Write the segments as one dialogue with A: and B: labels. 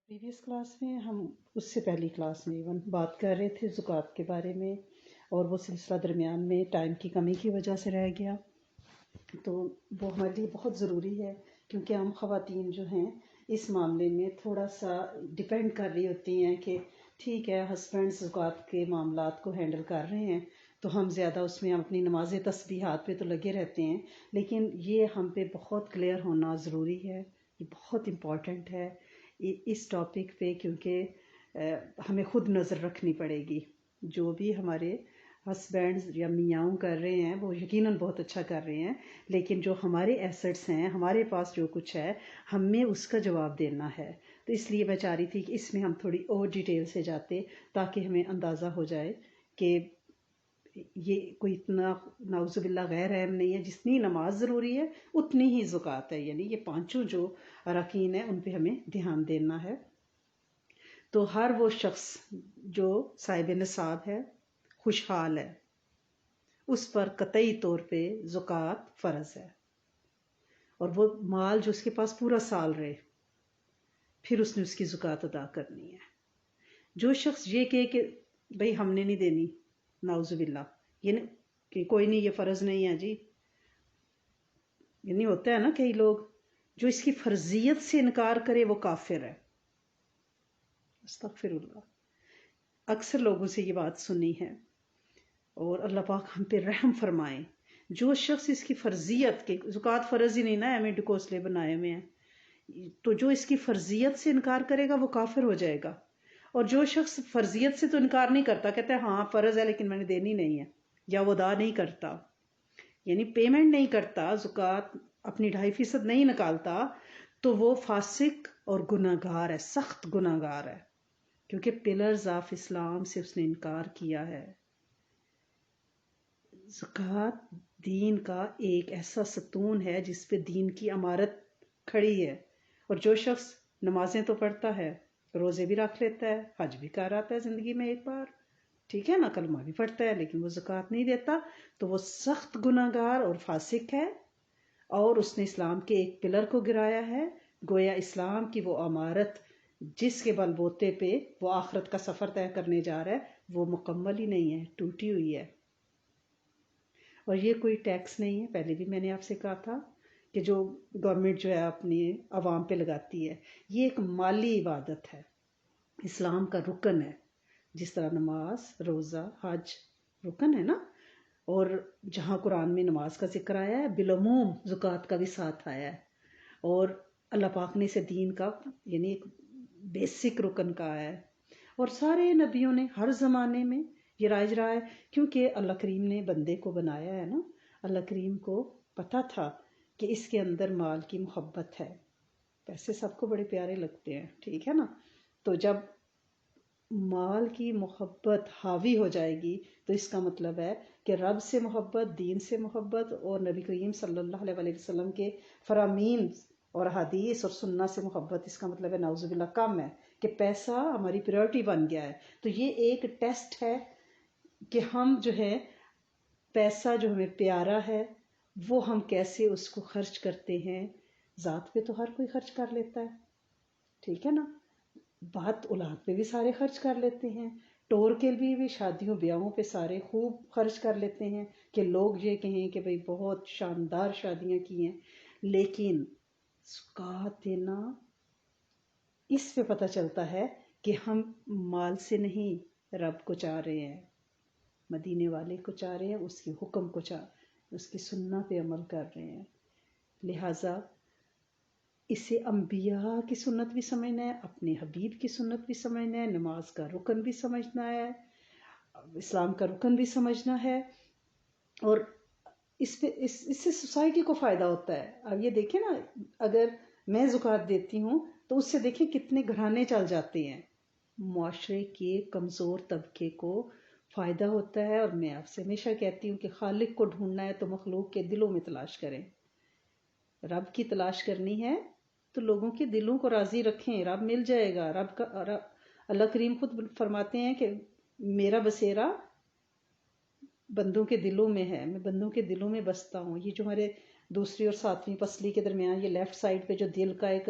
A: Previous class میں ہم اس سے پہلی کلاس میں ایون بات کر رہے تھے زکوٰۃ کے بارے میں، اور وہ سلسلہ درمیان میں ٹائم کی کمی کی وجہ سے رہ گیا۔ تو وہ ہمارے لیے بہت ضروری ہے، کیونکہ ہم خواتین جو ہیں اس معاملے میں تھوڑا سا ڈپینڈ کر رہی ہوتی ہیں کہ ٹھیک ہے ہسبینڈ زکوٰۃ کے معاملات کو ہینڈل کر رہے ہیں تو ہم زیادہ اس میں اپنی نماز تسبیحات پہ تو لگے رہتے ہیں، لیکن یہ ہم پہ بہت کلیئر ہونا ضروری ہے، یہ بہت امپورٹنٹ ہے اس ٹاپک پہ، کیونکہ ہمیں خود نظر رکھنی پڑے گی۔ جو بھی ہمارے ہسبینڈز یا میاں کر رہے ہیں وہ یقیناً بہت اچھا کر رہے ہیں، لیکن جو ہمارے ایسٹس ہیں، ہمارے پاس جو کچھ ہے، ہمیں اس کا جواب دینا ہے۔ تو اس لیے میں چاہ رہی تھی کہ اس میں ہم تھوڑی اور ڈیٹیل سے جاتے تاکہ ہمیں اندازہ ہو جائے کہ یہ کوئی اتنا نعوذ باللہ غیر اہم نہیں ہے، جتنی نماز ضروری ہے اتنی ہی زکوٰۃ ہے، یعنی یہ پانچوں جو اراکین ہیں ان پہ ہمیں دھیان دینا ہے۔ تو ہر وہ شخص جو صاحب نصاب ہے، خوشحال ہے، اس پر قطعی طور پہ زکوٰۃ فرض ہے، اور وہ مال جو اس کے پاس پورا سال رہے پھر اس نے اس کی زکوٰۃ ادا کرنی ہے۔ جو شخص یہ کہے کہ بھئی ہم نے نہیں دینی، نعوذ باللہ، یہ نہیں کہ کوئی نہیں، یہ فرض نہیں ہے جی، یعنی ہوتا ہے نا کئی لوگ جو اس کی فرضیت سے انکار کرے وہ کافر ہے، استغفر اللہ۔ اکثر لوگوں سے یہ بات سنی ہے، اور اللہ پاک ہم پہ رحم فرمائیں۔ جو شخص اس کی فرضیت کے زکوٰۃ فرض ہی نہیں نا، ہمیں ڈکوسلے بنائے ہوئے ہیں، تو جو اس کی فرضیت سے انکار کرے گا وہ کافر ہو جائے گا۔ اور جو شخص فرضیت سے تو انکار نہیں کرتا، کہتا ہے ہاں فرض ہے لیکن میں نے دینی نہیں ہے، یا وہ ادا نہیں کرتا، یعنی پیمنٹ نہیں کرتا، زکوٰۃ اپنی 2.5% نہیں نکالتا، تو وہ فاسق اور گناہگار ہے، سخت گناہگار ہے، کیونکہ پلرز آف اسلام سے اس نے انکار کیا ہے۔ زکوٰۃ دین کا ایک ایسا ستون ہے جس پہ دین کی عمارت کھڑی ہے، اور جو شخص نمازیں تو پڑھتا ہے، روزے بھی رکھ لیتا ہے، حج بھی کر آتا ہے زندگی میں ایک بار، ٹھیک ہے نا، کلمہ بھی پڑھتا ہے، لیکن وہ زکوٰۃ نہیں دیتا، تو وہ سخت گناہگار اور فاسق ہے، اور اس نے اسلام کے ایک پلر کو گرایا ہے۔ گویا اسلام کی وہ عمارت جس کے بل بوتے پہ وہ آخرت کا سفر طے کرنے جا رہا ہے وہ مکمل ہی نہیں ہے، ٹوٹی ہوئی ہے۔ اور یہ کوئی ٹیکس نہیں ہے، پہلے بھی میں نے آپ سے کہا تھا کہ جو گورنمنٹ جو ہے اپنی عوام پہ لگاتی ہے، یہ ایک مالی عبادت ہے، اسلام کا رکن ہے، جس طرح نماز، روزہ، حج رکن ہے نا، اور جہاں قرآن میں نماز کا ذکر آیا ہے بالعموم زکوٰۃ کا بھی ساتھ آیا ہے، اور اللہ پاک نے اسے دین کا یعنی ایک بیسک رکن کہا ہے، اور سارے نبیوں نے ہر زمانے میں یہ رائج رہا ہے، کیونکہ اللہ کریم نے بندے کو بنایا ہے نا، اللہ کریم کو پتہ تھا کہ اس کے اندر مال کی محبت ہے، پیسے سب کو بڑے پیارے لگتے ہیں، ٹھیک ہے نا، تو جب مال کی محبت حاوی ہو جائے گی تو اس کا مطلب ہے کہ رب سے محبت، دین سے محبت، اور نبی کریم صلی اللہ علیہ وسلم کے فرامین اور حدیث اور سنہ سے محبت، اس کا مطلب ہے نعوذ باللہ کم ہے، کہ پیسہ ہماری پریورٹی بن گیا ہے۔ تو یہ ایک ٹیسٹ ہے کہ ہم جو ہے پیسہ جو ہمیں پیارا ہے وہ ہم کیسے اس کو خرچ کرتے ہیں۔ ذات پہ تو ہر کوئی خرچ کر لیتا ہے، ٹھیک ہے نا، بات اولاد پہ بھی سارے خرچ کر لیتے ہیں، ٹور کے لیے بھی شادیوں بیاہوں پہ سارے خوب خرچ کر لیتے ہیں کہ لوگ یہ کہیں کہ بھئی بہت شاندار شادیاں کی ہیں، لیکن زکوٰۃ دینا اس پہ پتہ چلتا ہے کہ ہم مال سے نہیں رب کو چاہ رہے ہیں، مدینے والے کو چاہ رہے ہیں، اس کے حکم کو اس کی سنہ پہ عمل کر رہے ہیں۔ لہٰذا اسے انبیاء کی سنت بھی سمجھنا ہے، اپنے حبیب کی سنت بھی سمجھنا ہے، نماز کا رکن بھی سمجھنا ہے، اسلام کا رکن بھی سمجھنا ہے، اور اس سے سوسائٹی کو فائدہ ہوتا ہے۔ اب یہ دیکھیں نا، اگر میں زکوٰۃ دیتی ہوں تو اس سے دیکھیں کتنے گھرانے چل جاتے ہیں، معاشرے کے کمزور طبقے کو فائدہ ہوتا ہے۔ اور میں آپ سے ہمیشہ کہتی ہوں کہ خالق کو ڈھونڈنا ہے تو مخلوق کے دلوں میں تلاش کریں، رب کی تلاش کرنی ہے تو لوگوں کے دلوں کو راضی رکھیں، رب مل جائے گا۔ اللہ کریم خود فرماتے ہیں کہ میرا بسیرا بندوں کے دلوں میں ہے، میں بندوں کے دلوں میں بستا ہوں۔ یہ جو ہمارے دوسری اور ساتویں پسلی کے درمیان یہ لیفٹ سائڈ پہ جو دل کا ایک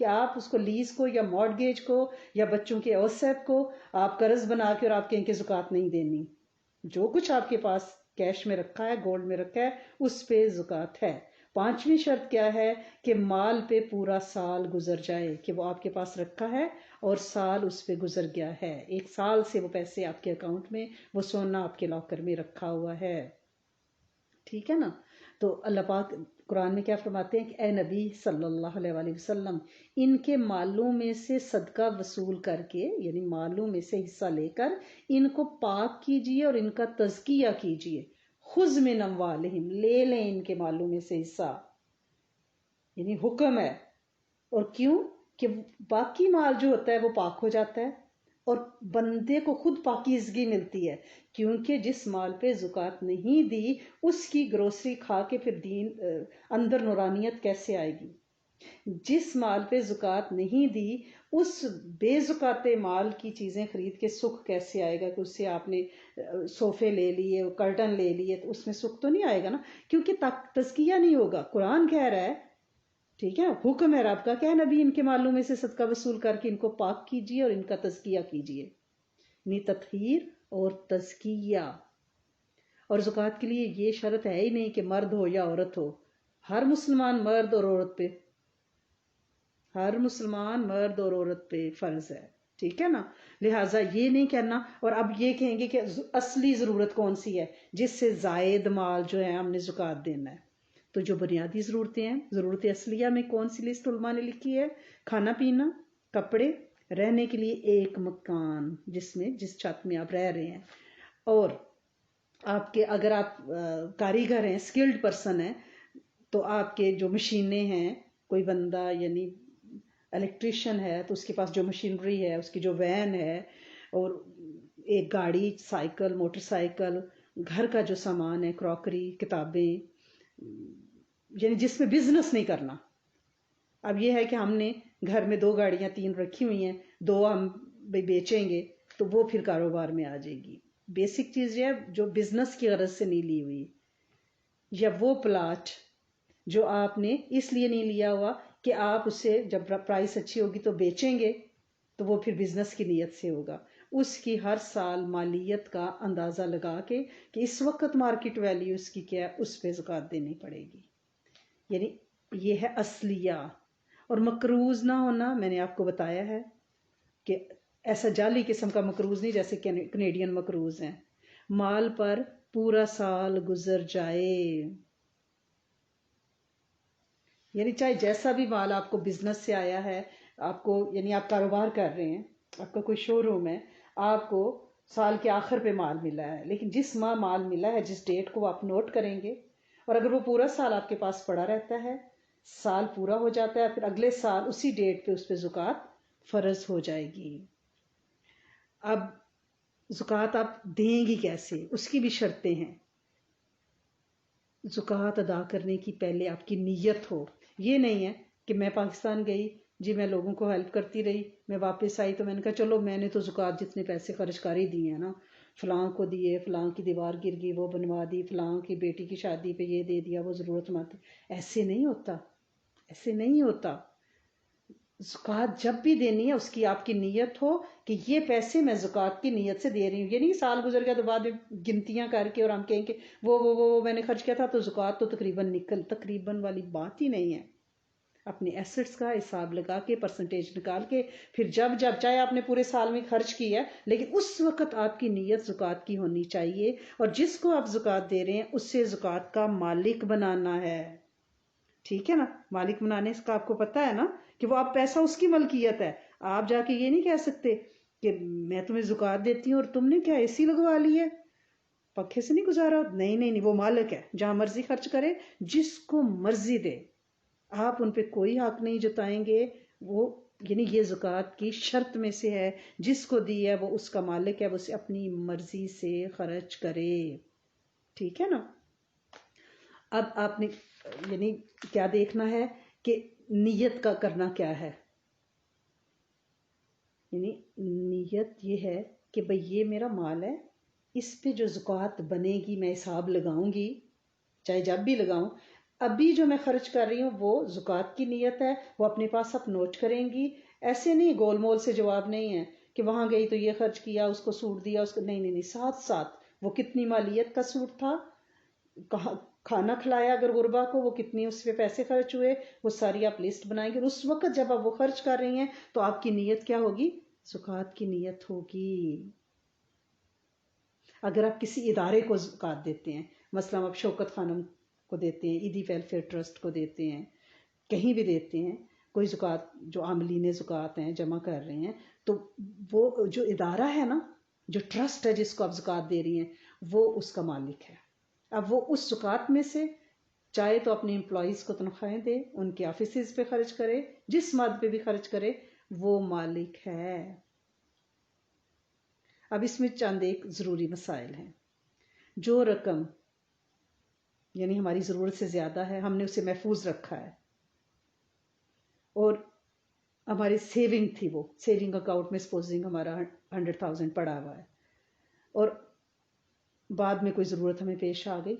A: کہ آپ اس کو لیز کو یا مارٹگیج کو یا بچوں کے اوسیپ کو آپ قرض بنا کے اور آپ کہیں کہ زکوٰۃ نہیں دینی. جو کچھ آپ کے پاس کیش میں رکھا ہے، گولڈ میں رکھا ہے، اس پہ زکوٰۃ ہے. 5ویں شرط کیا ہے کہ مال پہ پورا سال گزر جائے، کہ وہ آپ کے پاس رکھا ہے اور سال اس پہ گزر گیا ہے، 1 سال سے وہ پیسے آپ کے اکاؤنٹ میں، وہ سونا آپ کے لاکر میں رکھا ہوا ہے. ٹھیک ہے نا. تو اللہ پاک قرآن میں کیا فرماتے ہیں کہ اے نبی صلی اللہ علیہ وآلہ وسلم، ان کے مالوں میں سے صدقہ وصول کر کے، یعنی مالوں میں سے حصہ لے کر ان کو پاک کیجئے اور ان کا تزکیہ کیجئے. خذ من اموالہم، لے لیں ان کے مالوں میں سے حصہ، یعنی حکم ہے. اور کیوں؟ کہ باقی مال جو ہوتا ہے وہ پاک ہو جاتا ہے اور بندے کو خود پاکیزگی ملتی ہے، کیونکہ جس مال پہ زکوٰۃ نہیں دی اس کی گروسری کھا کے پھر دین اندر نورانیت کیسے آئے گی؟ جس مال پہ زکوٰۃ نہیں دی اس بے زکوٰۃ مال کی چیزیں خرید کے سکھ کیسے آئے گا؟ کہ اس سے آپ نے صوفے لے لیے، کرٹن لے لیے، تو اس میں سکھ تو نہیں آئے گا نا، کیونکہ تزکیہ نہیں ہوگا. قرآن کہہ رہا ہے، ٹھیک ہے، حکم ہے رب کا، کیا نبی ان کے مالوں میں سے صدقہ وصول کر کے ان کو پاک کیجئے اور ان کا تزکیہ کیجئے، یعنی تطہیر اور تزکیہ. اور زکوٰۃ کے لیے یہ شرط ہے ہی نہیں کہ مرد ہو یا عورت ہو، ہر مسلمان مرد اور عورت پہ، ہر مسلمان مرد اور عورت پہ فرض ہے. ٹھیک ہے نا. لہٰذا یہ نہیں کہنا اور اب یہ کہیں گے کہ اصلی ضرورت کون سی ہے جس سے زائد مال جو ہے ہم نے زکوٰۃ دینا ہے. تو جو بنیادی ضرورتیں ہیں، ضرورت اصلیہ میں کون سی لسٹ علماء نے لکھی ہے؟ کھانا پینا، کپڑے، رہنے کے لیے ایک مکان جس چھت میں آپ رہ رہے ہیں، اور آپ کے اگر آپ کاریگر ہیں، سکلڈ پرسن ہیں، تو آپ کے جو مشینیں ہیں، کوئی بندہ یعنی الیکٹریشین ہے تو اس کے پاس جو مشینری ہے، اس کی جو وین ہے، اور ایک گاڑی، سائیکل، موٹر سائیکل، گھر کا جو سامان ہے، کراکری، کتابیں، یعنی جس میں بزنس نہیں کرنا. اب یہ ہے کہ ہم نے گھر میں 2 گاڑیاں 3 رکھی ہوئی ہیں، 2 ہم بیچیں گے تو وہ پھر کاروبار میں آ جائے گی. بیسک چیز یہ ہے جو بزنس کی غرض سے نہیں لی ہوئی. یا وہ پلاٹ جو آپ نے اس لیے نہیں لیا ہوا کہ آپ اسے جب پرائس اچھی ہوگی تو بیچیں گے، تو وہ پھر بزنس کی نیت سے ہوگا. اس کی ہر سال مالیت کا اندازہ لگا کے کہ اس وقت مارکیٹ ویلیو اس کی کیا ہے، اس پہ زکوٰۃ دینی پڑے گی. یعنی یہ ہے اصلیہ. اور مقروض نہ ہونا، میں نے آپ کو بتایا ہے کہ ایسا جعلی قسم کا مقروض نہیں جیسے کینیڈین مقروض ہیں. مال پر پورا سال گزر جائے، یعنی چاہے جیسا بھی مال آپ کو بزنس سے آیا ہے، آپ کو یعنی آپ کاروبار کر رہے ہیں، آپ کا کوئی شو روم ہے، آپ کو سال کے آخر پہ مال ملا ہے، لیکن جس ماہ مال ملا ہے، جس ڈیٹ کو آپ نوٹ کریں گے، اور اگر وہ پورا سال آپ کے پاس پڑا رہتا ہے، سال پورا ہو جاتا ہے، پھر اگلے سال اسی ڈیٹ پہ اس پہ زکوٰۃ فرض ہو جائے گی. اب زکوٰۃ آپ دیں گی کیسے، اس کی بھی شرطیں ہیں. زکوٰۃ ادا کرنے کی پہلے آپ کی نیت ہو. یہ نہیں ہے کہ میں پاکستان گئی جی، میں لوگوں کو ہیلپ کرتی رہی، میں واپس آئی تو میں نے کہا چلو میں نے تو زکوٰۃ جتنے پیسے خرچ کر ہی دیے ہیں نا، فلاں کو دیے، فلاں کی دیوار گر گئی وہ بنوا دی، فلاں کی بیٹی کی شادی پہ یہ دے دیا، وہ ضرورت مند. ایسے نہیں ہوتا، ایسے نہیں ہوتا. زکوٰۃ جب بھی دینی ہے اس کی آپ کی نیت ہو کہ یہ پیسے میں زکوٰۃ کی نیت سے دے رہی ہوں. یہ نہیں سال گزر گیا تو بعد میں گنتیاں کر کے اور ہم کہیں کہ وہ میں نے خرچ کیا تھا تو زکوٰۃ تو تقریباً والی بات ہی نہیں ہے. اپنے ایسٹس کا حساب لگا کے پرسنٹیج نکال کے پھر جب چاہے آپ نے پورے سال میں خرچ کیا ہے، لیکن اس وقت آپ کی نیت زکوٰۃ کی ہونی چاہیے، اور جس کو آپ زکوٰۃ دے رہے ہیں اس سے زکوٰۃ کا مالک بنانا ہے. ٹھیک ہے نا. مالک بنانے کا آپ کو پتا ہے نا کہ وہ آپ پیسہ اس کی ملکیت ہے. آپ جا کے یہ نہیں کہہ سکتے کہ میں تمہیں زکوٰۃ دیتی ہوں اور تم نے کیا اے سی لگوا لی ہے، پنکھے سے نہیں گزارا. نہیں، وہ مالک ہے، جہاں مرضی خرچ کرے، جس کو مرضی دے. آپ ان پہ کوئی حق نہیں جتائیں گے. وہ یعنی یہ زکوٰۃ کی شرط میں سے ہے، جس کو دی ہے وہ اس کا مالک ہے، وہ اسے اپنی مرضی سے خرچ کرے. ٹھیک ہے نا. اب آپ نے یعنی کیا دیکھنا ہے کہ نیت کا کرنا کیا ہے. یعنی نیت یہ ہے کہ بھئی یہ میرا مال ہے، اس پہ جو زکوٰۃ بنے گی میں حساب لگاؤں گی، چاہے جب بھی لگاؤں. ابھی جو میں خرچ کر رہی ہوں وہ زکوٰۃ کی نیت ہے، وہ اپنے پاس آپ نوٹ کریں گی. ایسے نہیں گول مول سے جواب نہیں ہے کہ وہاں گئی تو یہ خرچ کیا، اس کو سوٹ دیا، اس کو نہیں نہیں نہیں، ساتھ ساتھ وہ کتنی مالیت کا سوٹ تھا، کھانا کھلایا اگر غربا کو، وہ کتنی اس پہ پیسے خرچ ہوئے، وہ ساری آپ لسٹ بنائیں گے. اس وقت جب آپ وہ خرچ کر رہی ہیں تو آپ کی نیت کیا ہوگی؟ زکوٰۃ کی نیت ہوگی. اگر آپ کسی ادارے کو زکوٰۃ دیتے ہیں، مثلا آپ شوکت خانم کو دیتے ہیں، عیدی ویلفیئر ٹرسٹ کو دیتے ہیں، کہیں بھی دیتے ہیں، کوئی زکوٰۃ جو عاملین زکوٰۃ ہیں جمع کر رہے ہیں، تو وہ جو ادارہ ہے نا، جو ٹرسٹ ہے جس کو آپ زکوٰۃ دے رہی ہیں، وہ اس کا مالک ہے. اب وہ اس زکوٰۃ میں سے چاہے تو اپنے امپلائیز کو تنخواہیں دے، ان کے آفیسز پہ خرچ کرے، جس ماد پہ بھی خرچ کرے، وہ مالک ہے. اب اس میں چند ایک ضروری مسائل ہیں. جو رقم یعنی ہماری ضرورت سے زیادہ ہے، ہم نے اسے محفوظ رکھا ہے، اور ہماری سیونگ تھی، وہ سیونگ اکاؤنٹ میں سپوزنگ ہمارا 100,000 پڑا ہوا ہے، اور بعد میں کوئی ضرورت ہمیں پیش آ گئی،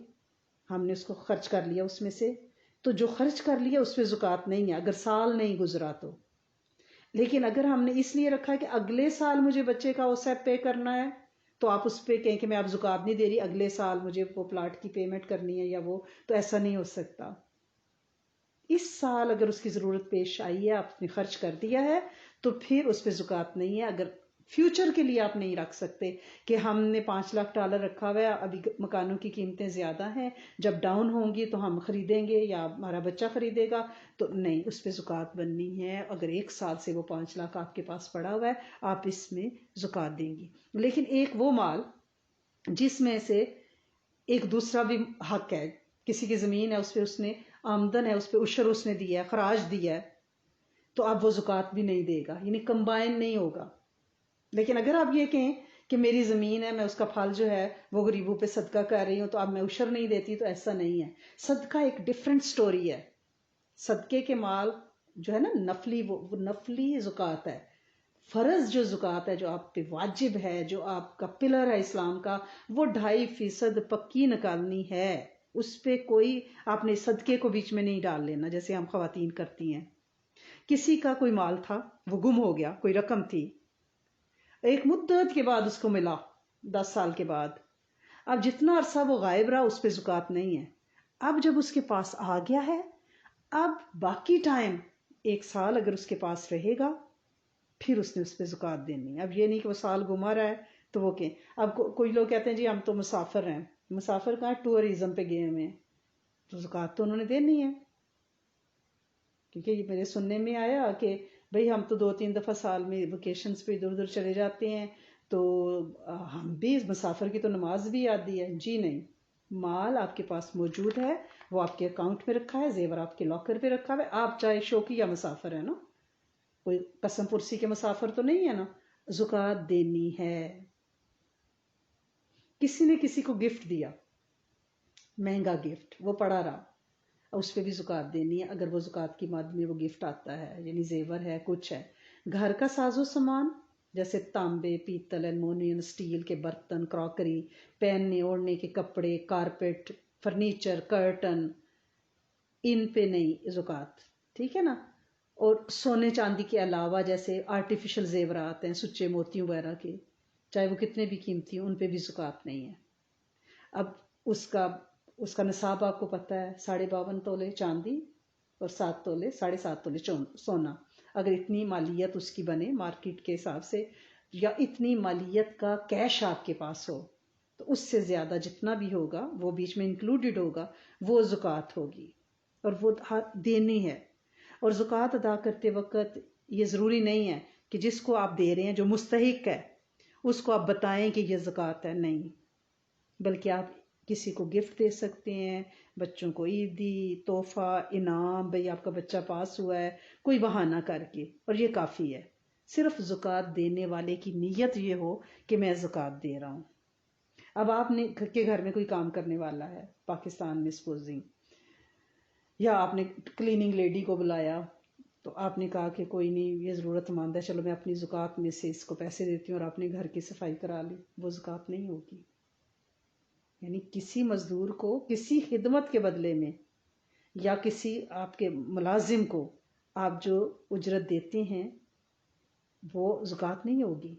A: ہم نے اس کو خرچ کر لیا اس میں سے، تو جو خرچ کر لیا اس پہ زکوٰۃ نہیں ہے اگر سال نہیں گزرا تو. لیکن اگر ہم نے اس لیے رکھا کہ اگلے سال مجھے بچے کا اوسیپ پے کرنا ہے، تو آپ اس پہ کہیں کہ میں اب زکوٰۃ نہیں دے رہی، اگلے سال مجھے وہ پلاٹ کی پیمنٹ کرنی ہے یا وہ، تو ایسا نہیں ہو سکتا. اس سال اگر اس کی ضرورت پیش آئی ہے، آپ نے خرچ کر دیا ہے، تو پھر اس پہ زکوٰۃ نہیں ہے. اگر فیوچر کے لیے آپ نہیں رکھ سکتے کہ ہم نے $5 لاکھ رکھا ہوا ہے، ابھی مکانوں کی قیمتیں زیادہ ہیں، جب ڈاؤن ہوں گی تو ہم خریدیں گے یا ہمارا بچہ خریدے گا، تو نہیں، اس پہ زکوٰۃ بننی ہے. اگر 1 سال سے وہ 5 لاکھ آپ کے پاس پڑا ہوا ہے، آپ اس میں زکوٰۃ دیں گی. لیکن ایک وہ مال جس میں سے ایک دوسرا بھی حق ہے، کسی کی زمین ہے، اس پہ اس نے آمدن ہے، اس پہ عشر اس نے دیا ہے، خراج دیا ہے، تو اب وہ زکوٰۃ بھی نہیں دے گا، یعنی کمبائن نہیں ہوگا. لیکن اگر آپ یہ کہیں کہ میری زمین ہے، میں اس کا پھل جو ہے وہ غریبوں پہ صدقہ کر رہی ہوں، تو اب میں عشر نہیں دیتی، تو ایسا نہیں ہے. صدقہ ایک ڈیفرنٹ سٹوری ہے. صدقے کے مال جو ہے نا نفلی، وہ نفلی زکوٰۃ ہے. فرض جو زکوٰۃ ہے، جو آپ پہ واجب ہے، جو آپ کا پلر ہے اسلام کا، وہ 2.5% پکی نکالنی ہے. اس پہ کوئی آپ نے صدقے کو بیچ میں نہیں ڈال لینا جیسے ہم خواتین کرتی ہیں. کسی کا کوئی مال تھا، وہ گم ہو گیا، کوئی رقم تھی، ایک مدت کے بعد اس کو ملا، 10 سال کے بعد، اب جتنا عرصہ وہ غائب رہا اس پہ زکوٰۃ نہیں ہے. اب جب اس کے پاس آ گیا ہے، اب باقی ٹائم 1 سال اگر اس کے پاس رہے گا، پھر اس نے اس پہ زکوٰۃ دینی ہے. اب یہ نہیں کہ وہ سال گما رہا ہے تو وہ کہ اب کوئی لوگ کہتے ہیں جی ہم تو مسافر ہیں. مسافر کہاں؟ ٹورزم پہ گئے ہوئے ہیں، تو زکوٰۃ تو انہوں نے دینی ہے. کیونکہ یہ میرے سننے میں آیا کہ بھئی ہم تو 2-3 دفعہ سال میں ویکیشنز پہ ادھر ادھر چلے جاتے ہیں، تو ہم بھی مسافر کی تو نماز بھی آتی ہے. جی نہیں، مال آپ کے پاس موجود ہے، وہ آپ کے اکاؤنٹ میں رکھا ہے، زیور آپ کے لاکر پہ رکھا ہے. آپ چاہے شوقی یا مسافر ہے نا، کوئی قسم پرسی کے مسافر تو نہیں ہے نا، زکوٰۃ دینی ہے. کسی نے کسی کو گفٹ دیا، مہنگا گفٹ، وہ پڑا رہا، اس پہ بھی زکوٰۃ دینی ہے اگر وہ زکوٰۃ کی مد میں وہ گفٹ آتا ہے، یعنی زیور ہے، کچھ ہے. گھر کا ساز و سامان جیسے تانبے، پیتل، ایلومینیم، اسٹیل کے برتن، کراکری، پہننے اوڑھنے کے کپڑے، کارپیٹ، فرنیچر، کرٹن، ان پہ نہیں زکوٰۃ، ٹھیک ہے نا. اور سونے چاندی کے علاوہ جیسے آرٹیفیشل زیورات ہیں، سچے موتیوں وغیرہ کے، چاہے وہ کتنے بھی قیمتی ہوں، ان پہ بھی زکوٰۃ نہیں ہے. اب اس کا نصاب آپ کو پتہ ہے، 52.5 تولے چاندی اور 7 تولے 7.5 تولے سونا. اگر اتنی مالیت اس کی بنے مارکیٹ کے حساب سے، یا اتنی مالیت کا کیش آپ کے پاس ہو، تو اس سے زیادہ جتنا بھی ہوگا وہ بیچ میں انکلوڈڈ ہوگا، وہ زکوٰۃ ہوگی، اور وہ دینی ہے. اور زکوٰۃ ادا کرتے وقت یہ ضروری نہیں ہے کہ جس کو آپ دے رہے ہیں جو مستحق ہے اس کو آپ بتائیں کہ یہ زکوٰۃ ہے، نہیں، بلکہ آپ کسی کو گفٹ دے سکتے ہیں، بچوں کو عیدی، تحفہ، انعام، بھئی آپ کا بچہ پاس ہوا ہے، کوئی بہانہ کر کے، اور یہ کافی ہے. صرف زکوٰۃ دینے والے کی نیت یہ ہو کہ میں زکوٰۃ دے رہا ہوں. اب آپ نے کے گھر میں کوئی کام کرنے والا ہے پاکستان میں سپوزنگ، یا آپ نے کلیننگ لیڈی کو بلایا، تو آپ نے کہا کہ کوئی نہیں، یہ ضرورت مند ہے، چلو میں اپنی زکوٰۃ میں سے اس کو پیسے دیتی ہوں، اور اپنے گھر کی صفائی کرا لی، وہ زکوٰۃ نہیں ہوگی. یعنی کسی مزدور کو کسی خدمت کے بدلے میں یا کسی آپ کے ملازم کو آپ جو اجرت دیتے ہیں وہ زکوٰۃ نہیں ہوگی،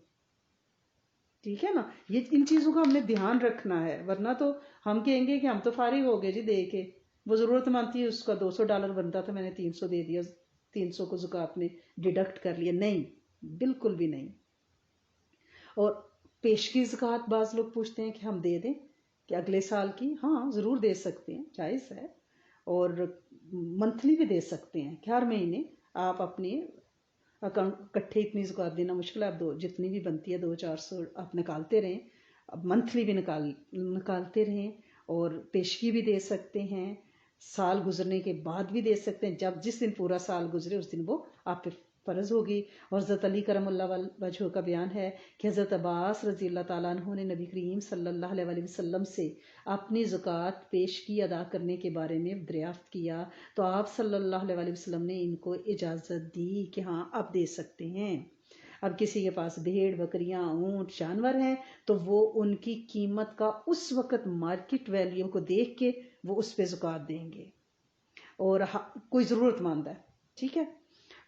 A: ٹھیک ہے نا؟ یہ ان چیزوں کا ہم نے دھیان رکھنا ہے، ورنہ تو ہم کہیں گے کہ ہم تو فارغ ہو گئے جی دے کے، وہ ضرورت مند تھی اس کا $200 بنتا تھا، میں نے 300 دے دیا، 300 کو زکوٰۃ نے ڈیڈکٹ کر لیا۔ نہیں، بالکل بھی نہیں۔ اور پیشگی زکوٰۃ بعض لوگ پوچھتے ہیں کہ ہم دے دیں کہ اگلے سال کی، ہاں ضرور دے سکتے ہیں، جائز ہے، اور منتھلی بھی دے سکتے ہیں کہ ہر مہینے آپ اپنی اکاؤنٹ کٹھے اتنی زکوٰۃ دینا مشکل ہے، آپ جتنی بھی بنتی ہے 200-400 آپ نکالتے رہیں، اب منتھلی بھی نکالتے رہیں، اور پیشگی بھی دے سکتے ہیں، سال گزرنے کے بعد بھی دے سکتے ہیں، جس دن پورا سال گزرے اس دن وہ آپ پہ فرض ہوگی۔ اور حضرت علی کرم اللہ وجہ کا بیان ہے کہ حضرت عباس رضی اللہ تعالیٰ عنہ نے نبی کریم صلی اللہ علیہ وسلم سے اپنی زکوٰۃ پیشگی ادا کرنے کے بارے میں دریافت کیا، تو آپ صلی اللہ علیہ وسلم نے ان کو اجازت دی کہ ہاں آپ دے سکتے ہیں۔ اب کسی کے پاس بھیڑ، بکریاں، اونٹ، جانور ہیں تو وہ ان کی قیمت کا اس وقت مارکیٹ ویلیو کو دیکھ کے وہ اس پہ زکوٰۃ دیں گے، اور کوئی ضرورت مند ہے، ٹھیک ہے،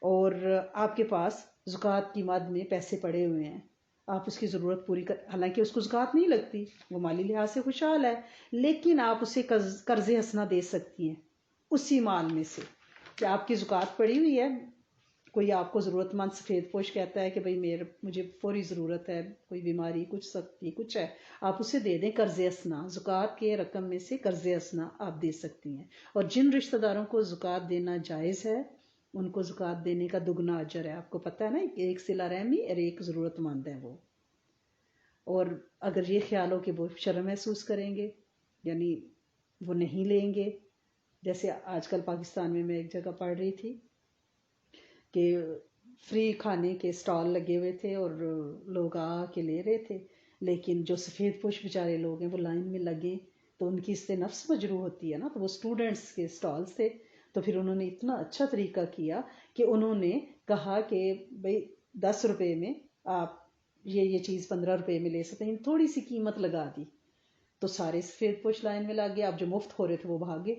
A: اور آپ کے پاس زکوٰۃ کی مد میں پیسے پڑے ہوئے ہیں، آپ اس کی ضرورت پوری حالانکہ اس کو زکوٰۃ نہیں لگتی، وہ مالی لحاظ سے خوشحال ہے، لیکن آپ اسے قرض حسنہ دے سکتی ہیں اسی مال میں سے کہ آپ کی زکوٰۃ پڑی ہوئی ہے، کوئی آپ کو ضرورت مند سفید پوش کہتا ہے کہ بھائی مجھے فوری ضرورت ہے، کوئی بیماری، کچھ سختی، کچھ ہے، آپ اسے دے دیں قرض حسنہ، زکوٰۃ کے رقم میں سے قرض حسنہ آپ دے سکتی ہیں۔ اور جن رشتہ داروں کو زکوٰۃ دینا جائز ہے ان کو زکوٰۃ دینے کا دگنا اجر ہے، آپ کو پتہ ہے نا، ایک صلہ رحمی اور ایک ضرورت مند ہے وہ۔ اور اگر یہ خیال ہو کہ وہ شرم محسوس کریں گے، یعنی وہ نہیں لیں گے، جیسے آج کل پاکستان میں ایک جگہ پڑھ رہی تھی کہ فری کھانے کے سٹال لگے ہوئے تھے اور لوگ آ کے لے رہے تھے، لیکن جو سفید پوش بیچارے لوگ ہیں وہ لائن میں لگے تو ان کی اس سے نفس مجروح ہوتی ہے نا، تو وہ اسٹوڈنٹس کے سٹالز تھے، تو پھر انہوں نے اتنا اچھا طریقہ کیا کہ انہوں نے کہا کہ بھئی 10 روپے میں آپ یہ چیز 15 روپے میں لے سکتے ہیں، تھوڑی سی قیمت لگا دی، تو سارے سفید پوش لائن میں لگ گئے، اب جو مفت ہو رہے تھے وہ بھاگے،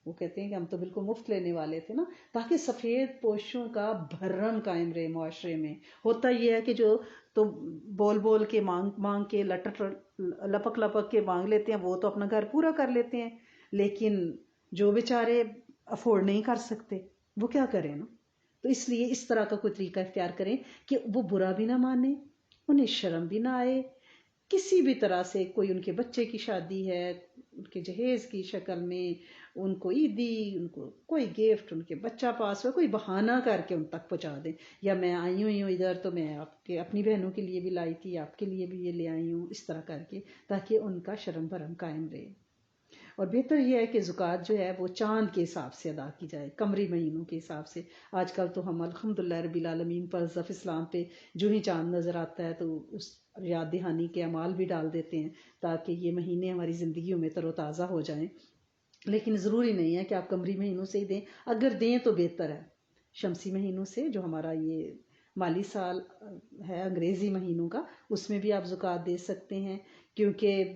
A: وہ کہتے ہیں کہ ہم تو بالکل مفت لینے والے تھے نا، تاکہ سفید پوشوں کا بھرم قائم رہے معاشرے میں۔ ہوتا یہ ہے کہ جو تو بول بول کے مانگ کے لپک لپک کے مانگ لیتے ہیں، وہ تو اپنا گھر پورا کر لیتے ہیں، لیکن جو بیچارے افورڈ نہیں کر سکتے وہ کیا کریں نا؟ تو اس لیے اس طرح کا کوئی طریقہ اختیار کریں کہ وہ برا بھی نہ مانے، انہیں شرم بھی نہ آئے، کسی بھی طرح سے کوئی ان کے بچے کی شادی ہے، ان کے جہیز کی شکل میں ان کو عیدی، ان کو کوئی گفٹ، ان کے بچہ پاس ہوا، کوئی بہانہ کر کے ان تک پہنچا دیں، یا میں آئی ہوئی ہوں ادھر تو میں آپ کے اپنی بہنوں کے لیے بھی لائی تھی، آپ کے لیے بھی یہ لے آئی ہوں، اس طرح کر کے، تاکہ ان کا شرم بھرم قائم رہے۔ اور بہتر یہ ہے کہ زکوٰۃ جو ہے وہ چاند کے حساب سے ادا کی جائے، قمری مہینوں کے حساب سے۔ آج کل تو ہم الحمدللہ رب العالمین پر ظف اسلام پہ جو ہی چاند نظر آتا ہے تو اس یاد دہانی کے اعمال بھی ڈال دیتے ہیں تاکہ یہ مہینے ہماری زندگیوں میں تر و تازہ ہو جائیں، لیکن ضروری نہیں ہے کہ آپ قمری مہینوں سے ہی دیں، اگر دیں تو بہتر ہے شمسی مہینوں سے، جو ہمارا یہ مالی سال ہے انگریزی مہینوں کا، اس میں بھی آپ زکوٰۃ دے سکتے ہیں، کیونکہ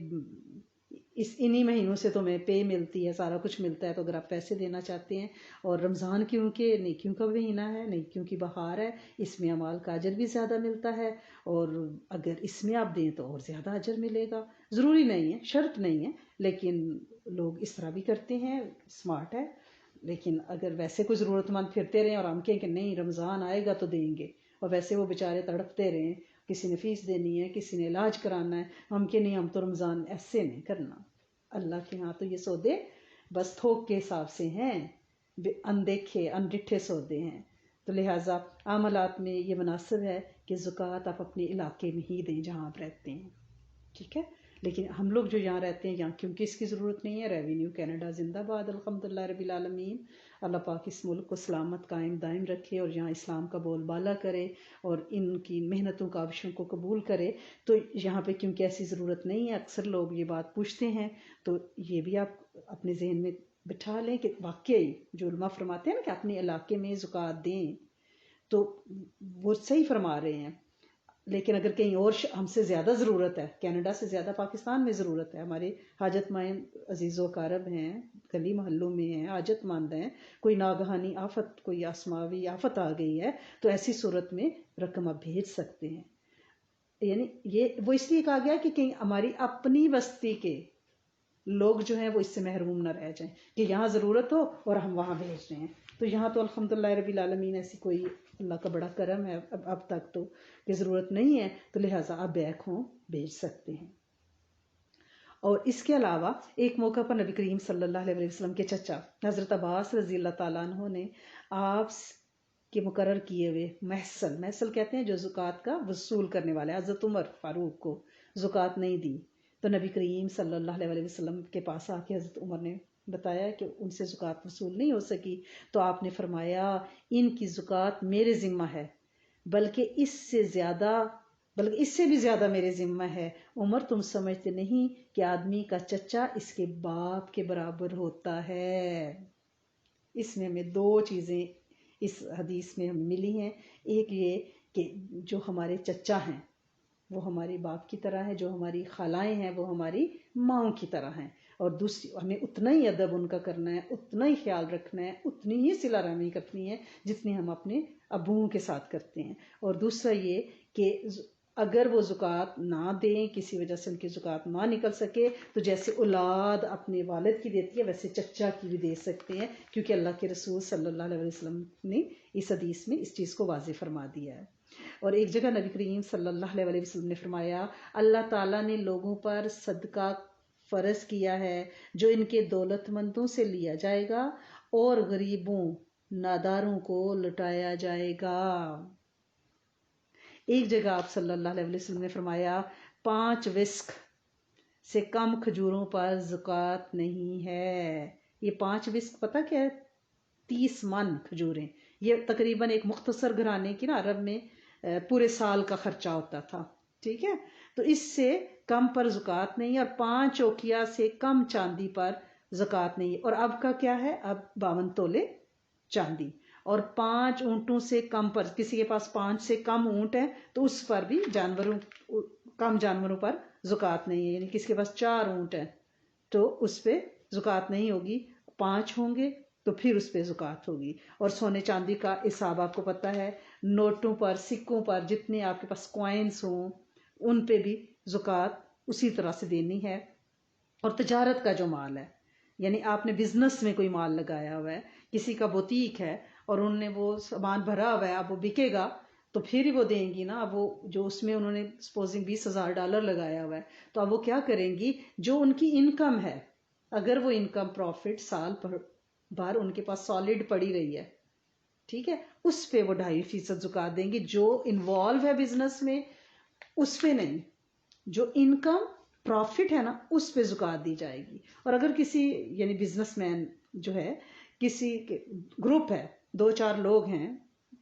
A: انہی مہینوں سے تو میں پے ملتی ہے، سارا کچھ ملتا ہے، تو اگر آپ پیسے دینا چاہتے ہیں، اور رمضان کیونکہ نیکیوں کا مہینہ ہے، نیکیوں کی بہار ہے، اس میں اعمال کا اجر بھی زیادہ ملتا ہے، اور اگر اس میں آپ دیں تو اور زیادہ اجر ملے گا۔ ضروری نہیں ہے، شرط نہیں ہے، لیکن لوگ اس طرح بھی کرتے ہیں، سمارٹ ہے، لیکن اگر ویسے کوئی ضرورت مند پھرتے رہیں اور ہم کہیں کہ نہیں رمضان آئے گا تو دیں گے، اور ویسے وہ بیچارے تڑپتے رہیں، کسی نے فیس دینی ہے، کسی نے علاج کرانا ہے، ہم کہ نہیں ہم تو رمضان ایسے نہیں کرنا۔ اللہ کے ہاں تو یہ سودے بس تھوک کے حساب سے ہیں، اندیکھے انڈٹھے سودے ہیں، تو لہٰذا عاملات میں یہ مناسب ہے کہ زکوٰۃ آپ اپنے علاقے میں ہی دیں جہاں آپ رہتے ہیں، ٹھیک ہے۔ لیکن ہم لوگ جو یہاں رہتے ہیں یہاں کیونکہ اس کی ضرورت نہیں ہے، ریونیو کینیڈا زندہ باد، الحمدللہ رب العالمین، اللہ پاک اس ملک کو سلامت قائم دائم رکھے اور یہاں اسلام کا بول بالا کرے اور ان کی محنتوں کاوشوں کو قبول کرے۔ تو یہاں پہ کیونکہ ایسی ضرورت نہیں ہے، اکثر لوگ یہ بات پوچھتے ہیں، تو یہ بھی آپ اپنے ذہن میں بٹھا لیں کہ واقعی جو علماء فرماتے ہیں نا کہ اپنے علاقے میں زکوٰۃ دیں، تو وہ صحیح فرما رہے ہیں۔ لیکن اگر کہیں اور ہم سے زیادہ ضرورت ہے، کینیڈا سے زیادہ پاکستان میں ضرورت ہے، ہمارے حاجت مند عزیز و اقارب ہیں، گلی محلوں میں ہیں، حاجت مند ہیں، کوئی ناگہانی آفت، کوئی آسماوی آفت آ گئی ہے، تو ایسی صورت میں رقم آپ بھیج سکتے ہیں۔ یعنی یہ وہ اس لیے کہا گیا کہ کہیں ہماری اپنی بستی کے لوگ جو ہیں وہ اس سے محروم نہ رہ جائیں کہ یہاں ضرورت ہو اور ہم وہاں بھیج رہے ہیں۔ تو یہاں تو الحمدللہ رب العالمین ایسی کوئی اللہ کا بڑا کرم ہے اب تک تو کہ ضرورت نہیں ہے، تو لہٰذا آپ بیک ہوں بھیج سکتے ہیں۔ اور اس کے علاوہ ایک موقع پر نبی کریم صلی اللہ علیہ وسلم کے چچا حضرت عباس رضی اللہ تعالیٰ عنہ نے آپ کے مقرر کیے ہوئے محصل کہتے ہیں جو زکوٰۃ کا وصول کرنے والے، حضرت عمر فاروق کو زکوٰۃ نہیں دی، تو نبی کریم صلی اللہ علیہ وسلم کے پاس آ کے حضرت عمر نے بتایا کہ ان سے زکوٰۃ وصول نہیں ہو سکی، تو آپ نے فرمایا ان کی زکوٰۃ میرے ذمہ ہے، بلکہ اس سے بھی زیادہ میرے ذمہ ہے۔ عمر تم سمجھتے نہیں کہ آدمی کا چچا اس کے باپ کے برابر ہوتا ہے۔ اس میں ہمیں دو چیزیں اس حدیث میں ہمیں ملی ہیں، ایک یہ کہ جو ہمارے چچا ہیں وہ ہمارے باپ کی طرح ہے، جو ہماری خالائیں ہیں وہ ہماری ماؤں کی طرح ہیں، اور دوسری ہمیں اتنا ہی ادب ان کا کرنا ہے، اتنا ہی خیال رکھنا ہے، اتنی ہی صلہ رحمی کرنی ہے جتنی ہم اپنے ابوؤں کے ساتھ کرتے ہیں۔ اور دوسرا یہ کہ اگر وہ زکوٰۃ نہ دیں، کسی وجہ سے ان کی زکوٰۃ نہ نکل سکے، تو جیسے اولاد اپنے والد کی دیتی ہے ویسے چچا کی بھی دے سکتے ہیں، کیونکہ اللہ کے رسول صلی اللہ علیہ وسلم نے اس حدیث میں اس چیز کو واضح فرما دیا ہے۔ اور ایک جگہ نبی کریم صلی اللہ علیہ وسلم نے فرمایا اللہ تعالیٰ نے لوگوں پر صدقہ فرض کیا ہے جو ان کے دولت مندوں سے لیا جائے گا اور غریبوں ناداروں کو لٹایا جائے گا۔ ایک جگہ آپ صلی اللہ علیہ وسلم نے فرمایا 5 وسق سے کم کھجوروں پر زکوٰۃ نہیں ہے۔ یہ 5 وسق پتہ کیا ہے؟ 30 من کھجوریں۔ یہ تقریباً ایک مختصر گھرانے کی نا عرب میں پورے سال کا خرچہ ہوتا تھا، ٹھیک ہے؟ تو اس سے کم پر زکوٰۃ نہیں، اور 5 اوقیہ سے کم چاندی پر زکوٰۃ نہیں۔ اور اب کا کیا ہے؟ اب 52 تولے چاندی، اور 5 اونٹوں سے کم پر، کسی کے پاس 5 سے کم اونٹ ہے تو اس پر بھی کم جانوروں پر زکوٰۃ نہیں ہے، یعنی کسی کے پاس 4 اونٹ ہے تو اس پہ زکوٰۃ نہیں ہوگی، 5 ہوں گے تو پھر اس پہ زکوٰۃ ہوگی۔ اور سونے چاندی کا حساب آپ کو پتہ ہے، نوٹوں پر، سکوں پر، جتنے آپ کے پاس کوائنس ہوں ان پہ بھی زکوٰۃ اسی طرح سے دینی ہے۔ اور تجارت کا جو مال ہے، یعنی آپ نے بزنس میں کوئی مال لگایا ہوا ہے، کسی کا بوتیک ہے اور انہوں نے وہ سامان بھرا ہوا ہے، اب وہ بکے گا تو پھر ہی وہ دیں گی نا۔ اب وہ جو اس میں انہوں نے سپوزنگ $20,000 لگایا ہوا ہے تو اب وہ کیا کریں گی؟ جو ان کی انکم ہے، اگر وہ انکم پروفٹ سال بھر ان کے پاس سالڈ پڑی رہی ہے، ٹھیک ہے، اس پہ وہ 2.5% زکوٰۃ دیں گی۔ جو انوالو ہے بزنس میں اس پہ نہیں، جو انکم پروفٹ ہے نا اس پہ زکوٰۃ دی جائے گی۔ اور اگر کسی یعنی بزنس مین جو ہے، کسی گروپ ہے، 2-4 لوگ ہیں،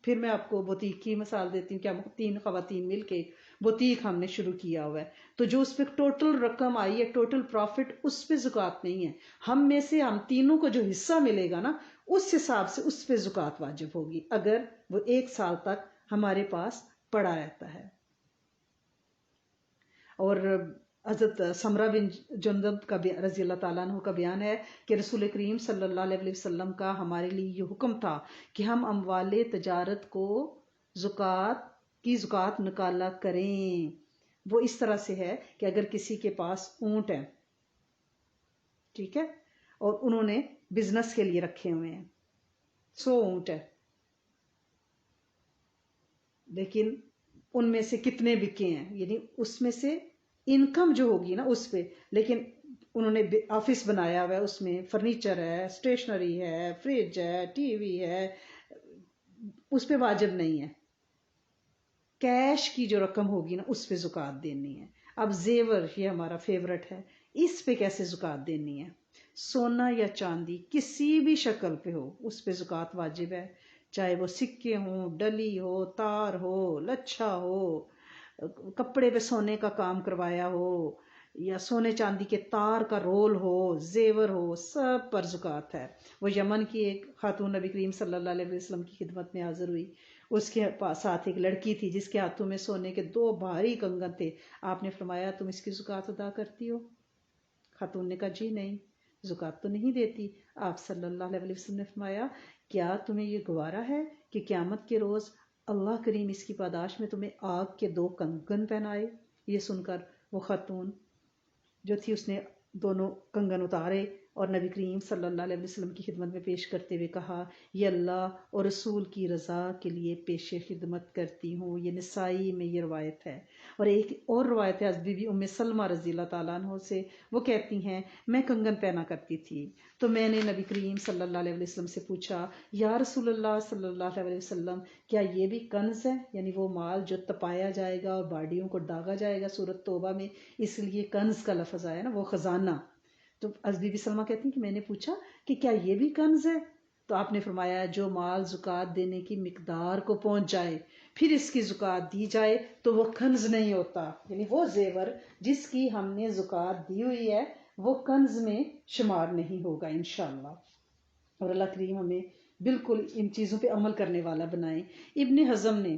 A: پھر میں آپ کو بوتیک کی مثال دیتی ہوں، کیا 3 خواتین مل کے بوتیک ہم نے شروع کیا ہوا ہے، تو جو اس پہ ٹوٹل رقم آئی ہے، ٹوٹل پروفٹ، اس پہ زکوٰۃ نہیں ہے۔ ہم میں سے ہم تینوں کو جو حصہ ملے گا نا اس حساب سے اس پہ زکوٰۃ واجب ہوگی، اگر وہ 1 سال تک ہمارے پاس پڑا رہتا ہے۔ اور حضرت سمرہ بن جندب کا رضی اللہ تعالیٰ عنہ کا بیان ہے کہ رسول کریم صلی اللہ علیہ وسلم کا ہمارے لیے یہ حکم تھا کہ ہم اموال تجارت کو زکوٰۃ نکالا کریں۔ وہ اس طرح سے ہے کہ اگر کسی کے پاس اونٹ ہے، ٹھیک ہے، اور انہوں نے بزنس کے لیے رکھے ہوئے ہیں، 100 اونٹ ہے، لیکن ان میں سے کتنے بکے ہیں، یعنی اس میں سے انکم جو ہوگی نا اس پہ، لیکن انہوں نے آفس بنایا ہوا ہے، اس میں فرنیچر ہے، اسٹیشنری ہے، فریج ہے، ٹی وی ہے، اس پہ واجب نہیں ہے۔ کیش کی جو رقم ہوگی نا اس پہ زکوٰۃ دینی ہے۔ اب زیور، یہ ہمارا فیورٹ ہے، اس پہ کیسے زکوٰۃ دینی ہے؟ سونا یا چاندی کسی بھی شکل پہ ہو اس پہ زکوٰۃ واجب ہے، چاہے وہ سکے ہوں، ڈلی ہو، تار ہو، لچھا ہو، کپڑے پہ سونے کا کام کروایا ہو، یا سونے چاندی کے تار کا رول ہو، زیور ہو، سب پر زکوٰۃ ہے۔ وہ یمن کی ایک خاتون نبی کریم صلی اللہ علیہ وسلم کی خدمت میں حاضر ہوئی، اس کے ساتھ ایک لڑکی تھی جس کے ہاتھوں میں سونے کے 2 بھاری کنگن تھے. آپ نے فرمایا تم اس کی زکوٰۃ ادا کرتی ہو؟ خاتون نے کہا جی نہیں، زکوٰۃ تو نہیں دیتی. آپ صلی اللہ علیہ وسلم نے فرمایا کیا تمہیں یہ گوارا ہے کہ قیامت کے روز اللہ کریم اس کی پاداش میں تمہیں آگ کے 2 کنگن پہنائے؟ یہ سن کر وہ خاتون جو تھی اس نے دونوں کنگن اتارے اور نبی کریم صلی اللہ علیہ وسلم کی خدمت میں پیش کرتے ہوئے کہا یہ اللہ اور رسول کی رضا کے لیے پیش خدمت کرتی ہوں. یہ نسائی میں یہ روایت ہے. اور ایک اور روایت ہے بی بی ام سلمہ رضی اللہ تعالیٰ عنہ سے، وہ کہتی ہیں میں کنگن پہنا کرتی تھی تو میں نے نبی کریم صلی اللہ علیہ وسلم سے پوچھا یا رسول اللہ صلی اللہ علیہ وسلم کیا یہ بھی کنز ہے، یعنی وہ مال جو تپایا جائے گا اور باڑیوں کو داغا جائے گا؟ سورۃ توبہ میں اس لیے کنز کا لفظ آیا نا، وہ خزانہ. تو بی بی سلمہ کہتی ہیں کہ میں نے پوچھا کہ کیا یہ بھی کنز ہے؟ تو آپ نے فرمایا جو مال زکوٰۃ دینے کی مقدار کو پہنچ جائے پھر اس کی زکوٰۃ دی جائے تو وہ کنز نہیں ہوتا، یعنی وہ زیور جس کی ہم نے زکوٰۃ دی ہوئی ہے وہ کنز میں شمار نہیں ہوگا انشاءاللہ. اور اللہ کریم ہمیں بالکل ان چیزوں پہ عمل کرنے والا بنائے. ابن حزم نے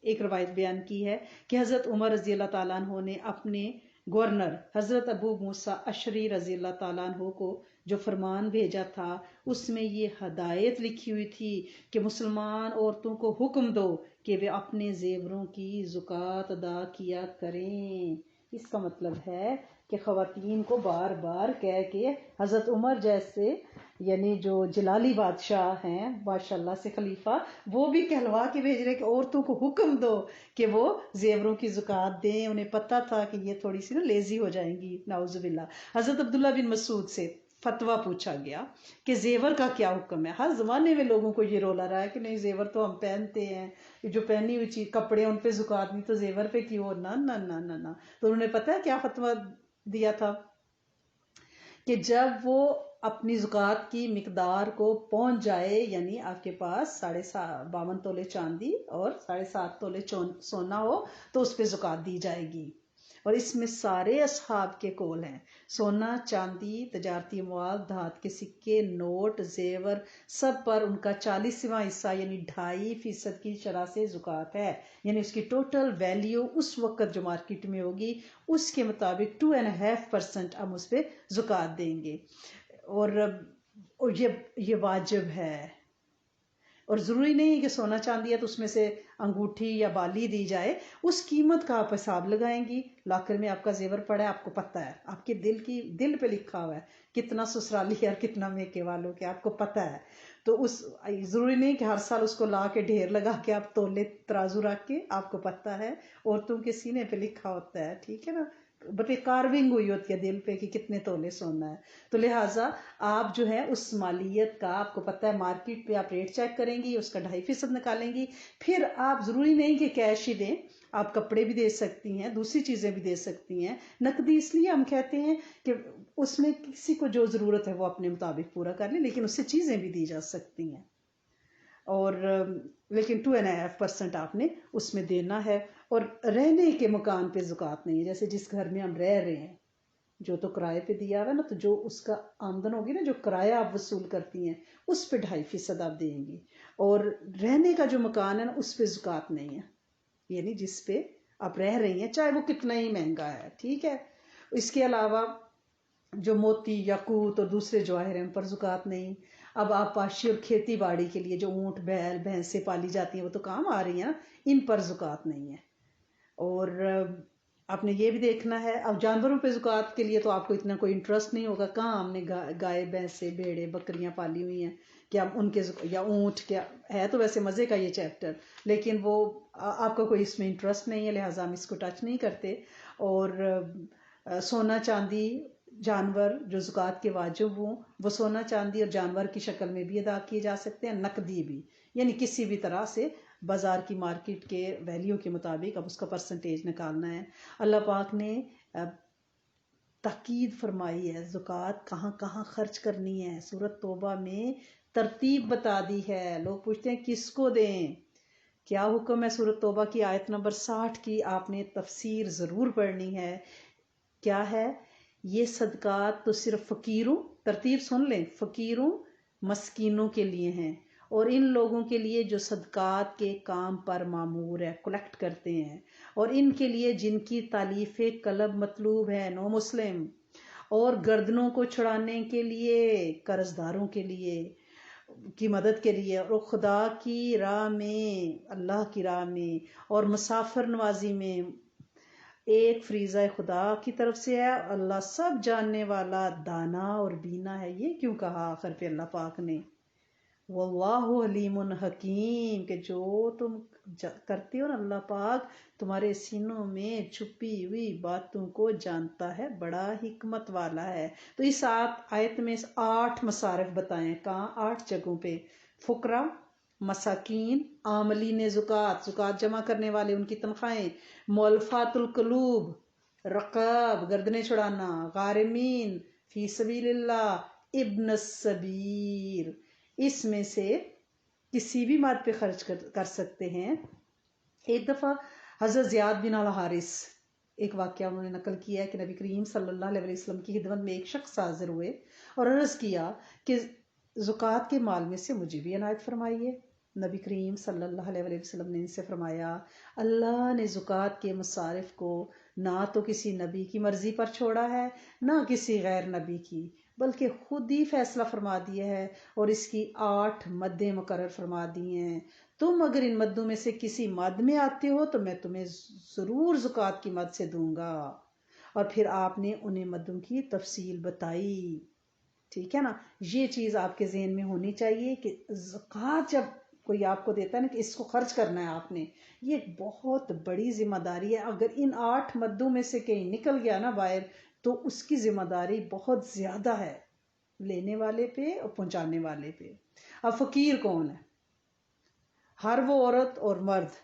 A: ایک روایت بیان کی ہے کہ حضرت عمر رضی اللہ تعالیٰ عنہ نے اپنے گورنر حضرت ابو موسیٰ اشعری رضی اللہ تعالیٰ عنہ کو جو فرمان بھیجا تھا اس میں یہ ہدایت لکھی ہوئی تھی کہ مسلمان عورتوں کو حکم دو کہ وہ اپنے زیوروں کی زکوٰۃ ادا کیا کریں. اس کا مطلب ہے کہ خواتین کو بار بار کہہ کے حضرت عمر جیسے یعنی جو جلالی بادشاہ ہیں ماشاءاللہ سے خلیفہ، وہ بھی کہلوا کے بھیج رہے کہ عورتوں کو حکم دو کہ وہ زیوروں کی زکوٰۃ دیں. انہیں پتہ تھا کہ یہ تھوڑی سی نا لیزی ہو جائیں گی نعوذ باللہ. حضرت عبداللہ بن مسعود سے فتویٰ پوچھا گیا کہ زیور کا کیا حکم ہے. ہر زمانے میں لوگوں کو یہ رولا رہا ہے کہ نہیں زیور تو ہم پہنتے ہیں، جو پہنی ہوئی چیز کپڑے ان پہ زکوٰۃ نہیں تو زیور پہ کیوں؟ نہ نہ نہ نہ نہ. تو انہوں نے پتہ ہے کیا فتویٰ دیا تھا کہ جب وہ اپنی زکوٰۃ کی مقدار کو پہنچ جائے، یعنی آپ کے پاس 52 تولے چاندی اور 7.5 تولے سونا ہو تو اس پہ زکوٰۃ دی جائے گی. اور اس میں سارے اصحاب کے قول ہیں، سونا چاندی تجارتی اموال دھات کے سکے نوٹ زیور سب پر ان کا 40واں حصہ یعنی 2.5% کی شرح سے زکوٰۃ ہے. یعنی اس کی ٹوٹل ویلیو اس وقت جو مارکیٹ میں ہوگی اس کے مطابق 2.5% ہم اس پہ زکوٰۃ دیں گے. اور یہ واجب ہے. اور ضروری نہیں کہ سونا چاندی ہے تو اس میں سے انگوٹھی یا بالی دی جائے، اس قیمت کا آپ حساب لگائیں گی. لاکر میں آپ کا زیور پڑا ہے، آپ کو پتہ ہے، آپ کے دل پہ لکھا ہوا ہے کتنا سسرالی ہے اور کتنا میکے والوں کے، آپ کو پتہ ہے. تو ضروری نہیں کہ ہر سال اس کو لا کے ڈھیر لگا کے آپ تولے ترازو رکھ کے، آپ کو پتہ ہے عورتوں کے سینے پہ لکھا ہوتا ہے، ٹھیک ہے نا، بلکہ کارونگ ہوئی ہوتی ہے دل پہ کہ کتنے تولے سونا ہے. تو لہٰذا آپ جو ہے اس مالیت کا آپ کو پتہ ہے مارکیٹ پہ آپ ریٹ چیک کریں گی، اس کا 2.5% نکالیں گی. پھر آپ ضروری نہیں کہ کیش ہی دیں، آپ کپڑے بھی دے سکتی ہیں، دوسری چیزیں بھی دے سکتی ہیں. نقدی اس لیے ہم کہتے ہیں کہ اس میں کسی کو جو ضرورت ہے وہ اپنے مطابق پورا کر لیں، لیکن اس سے چیزیں بھی دی جا سکتی ہیں. اور لیکن 2.5% آپ نے اس میں دینا ہے. اور رہنے کے مکان پہ زکوٰۃ نہیں ہے. جیسے جس گھر میں ہم رہ رہے ہیں جو تو کرائے پہ دیا ہوا ہے نا، تو جو اس کا آمدن ہوگی نا، جو کرایہ آپ وصول کرتی ہیں اس پہ 2.5% آپ دیں گی. اور رہنے کا جو مکان ہے نا اس پہ زکوٰۃ نہیں ہے، یعنی جس پہ آپ رہ رہی ہیں چاہے وہ کتنا ہی مہنگا ہے، ٹھیک ہے. اس کے علاوہ جو موتی یاقوت اور دوسرے جواہر ہیں ان پر زکوٰۃ نہیں. اب آپ پاشی اور کھیتی باڑی کے لیے جو اونٹ بیل بھینسیں پالی جاتی ہیں وہ تو کام آ رہی ہیں نا، ان پر زکوٰۃ نہیں ہے. اور آپ نے یہ بھی دیکھنا ہے، اب جانوروں پہ زکوٰۃ کے لیے تو آپ کو اتنا کوئی انٹرسٹ نہیں ہوگا. کہاں ہم نے گائے بھینسیں بھیڑیں بکریاں پالی ہوئی ہیں کہ اب ان کے یا اونٹ کیا ہے، تو ویسے مزے کا یہ چیپٹر، لیکن وہ آپ کا کوئی اس میں انٹرسٹ نہیں ہے لہٰذا ہم اس کو ٹچ نہیں کرتے. اور سونا چاندی جانور جو زکوٰۃ کے واجب ہوں وہ سونا چاندی اور جانور کی شکل میں بھی ادا کیے جا سکتے ہیں، نقدی بھی، یعنی کسی بھی طرح سے بازار کی مارکیٹ کے ویلیو کے مطابق اب اس کا پرسنٹیج نکالنا ہے. اللہ پاک نے تاکید فرمائی ہے زکوٰۃ کہاں کہاں خرچ کرنی ہے، سورۃ توبہ میں ترتیب بتا دی ہے. لوگ پوچھتے ہیں کس کو دیں، کیا حکم ہے. سورۃ توبہ کی آیت نمبر 60 کی آپ نے تفسیر ضرور پڑھنی ہے. کیا ہے یہ صدقات تو صرف فقیروں، ترتیب سن لیں، فقیروں مسکینوں کے لیے ہیں اور ان لوگوں کے لیے جو صدقات کے کام پر معمور ہے، کلیکٹ کرتے ہیں، اور ان کے لیے جن کی تالیف قلب مطلوب ہے، نو مسلم، اور گردنوں کو چھڑانے کے لیے، قرض داروں کے لیے کی مدد کے لیے، اور خدا کی راہ میں، اللہ کی راہ میں، اور مسافر نوازی میں ایک فریضہ خدا کی طرف سے ہے۔ اللہ سب جاننے والا، دانا اور بینا ہے۔ یہ کیوں کہا آخر پہ اللہ پاک نے؟ واللہ علیم حکیم، کہ جو تم کرتے ہو نا، اللہ پاک تمہارے سینوں میں چھپی ہوئی باتوں کو جانتا ہے، بڑا حکمت والا ہے۔ تو اس آیت میں 8 مصارف بتائیں، کہاں؟ 8 جگہوں پہ۔ فقراء، مساکین، عاملین زکوٰۃ، زکوٰۃ جمع کرنے والے، ان کی تنخواہیں، مؤلفات القلوب، رقاب، گردنیں چھڑانا، غارمین، فی سبیل اللہ، ابن السبیل، اس میں سے کسی بھی ماد پہ خرچ کر سکتے ہیں۔ ایک دفعہ حضرت زیاد بن الحارث، ایک واقعہ انہوں نے نقل کیا ہے کہ نبی کریم صلی اللہ علیہ وسلم کی خدمت میں ایک شخص حاضر ہوئے اور عرض کیا کہ زکوٰۃ کے مال میں سے مجھے بھی عنایت فرمائیے۔ نبی کریم صلی اللہ علیہ وسلم نے ان سے فرمایا، اللہ نے زکوٰۃ کے مصارف کو نہ تو کسی نبی کی مرضی پر چھوڑا ہے، نہ کسی غیر نبی کی، بلکہ خود ہی فیصلہ فرما دیا ہے، اور اس کی 8 مدیں مقرر فرما دی ہیں۔ تم اگر ان مدوں میں سے کسی مد میں آتے ہو تو میں تمہیں ضرور زکوٰۃ کی مد سے دوں گا۔ اور پھر آپ نے انہیں مدوں کی تفصیل بتائی۔ ٹھیک ہے نا؟ یہ چیز آپ کے ذہن میں ہونی چاہیے کہ زکوٰۃ جب کوئی آپ کو دیتا ہے نا کہ اس کو خرچ کرنا ہے آپ نے، یہ بہت بڑی ذمہ داری ہے۔ اگر ان 8 مدوں میں سے کہیں نکل گیا نا باہر تو اس کی ذمہ داری بہت زیادہ ہے، لینے والے پہ اور پہنچانے والے پہ۔ اب فقیر کون ہے؟ ہر وہ عورت اور مرد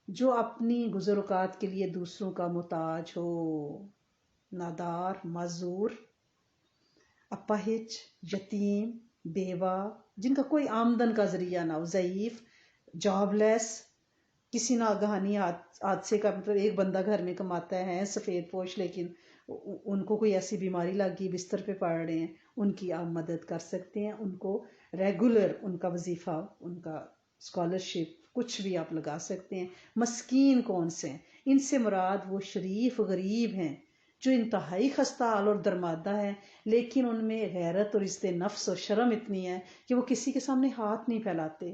A: جو اپنی گزر اوقات کے لیے دوسروں کا محتاج ہو، نادار، معذور، اپاہج، یتیم، بیوہ، جن کا کوئی آمدن کا ذریعہ نہ ہو، ضعیف، جاب لیس، کسی ناگہانی حادثے کا، مطلب ایک بندہ گھر میں کماتا ہے، سفید پوش، لیکن ان کو کوئی ایسی بیماری لگ گئی، بستر پہ پڑ رہے ہیں، ان کی آپ مدد کر سکتے ہیں۔ ان کو ریگولر ان کا وظیفہ، ان کا اسکالرشپ، کچھ بھی آپ لگا سکتے ہیں۔ مسکین کون سے ہیں؟ ان سے مراد وہ شریف غریب ہیں جو انتہائی خستہ حال اور درماندہ ہیں، لیکن ان میں غیرت اور عزت نفس اور شرم اتنی ہے کہ وہ کسی کے سامنے ہاتھ نہیں پھیلاتے۔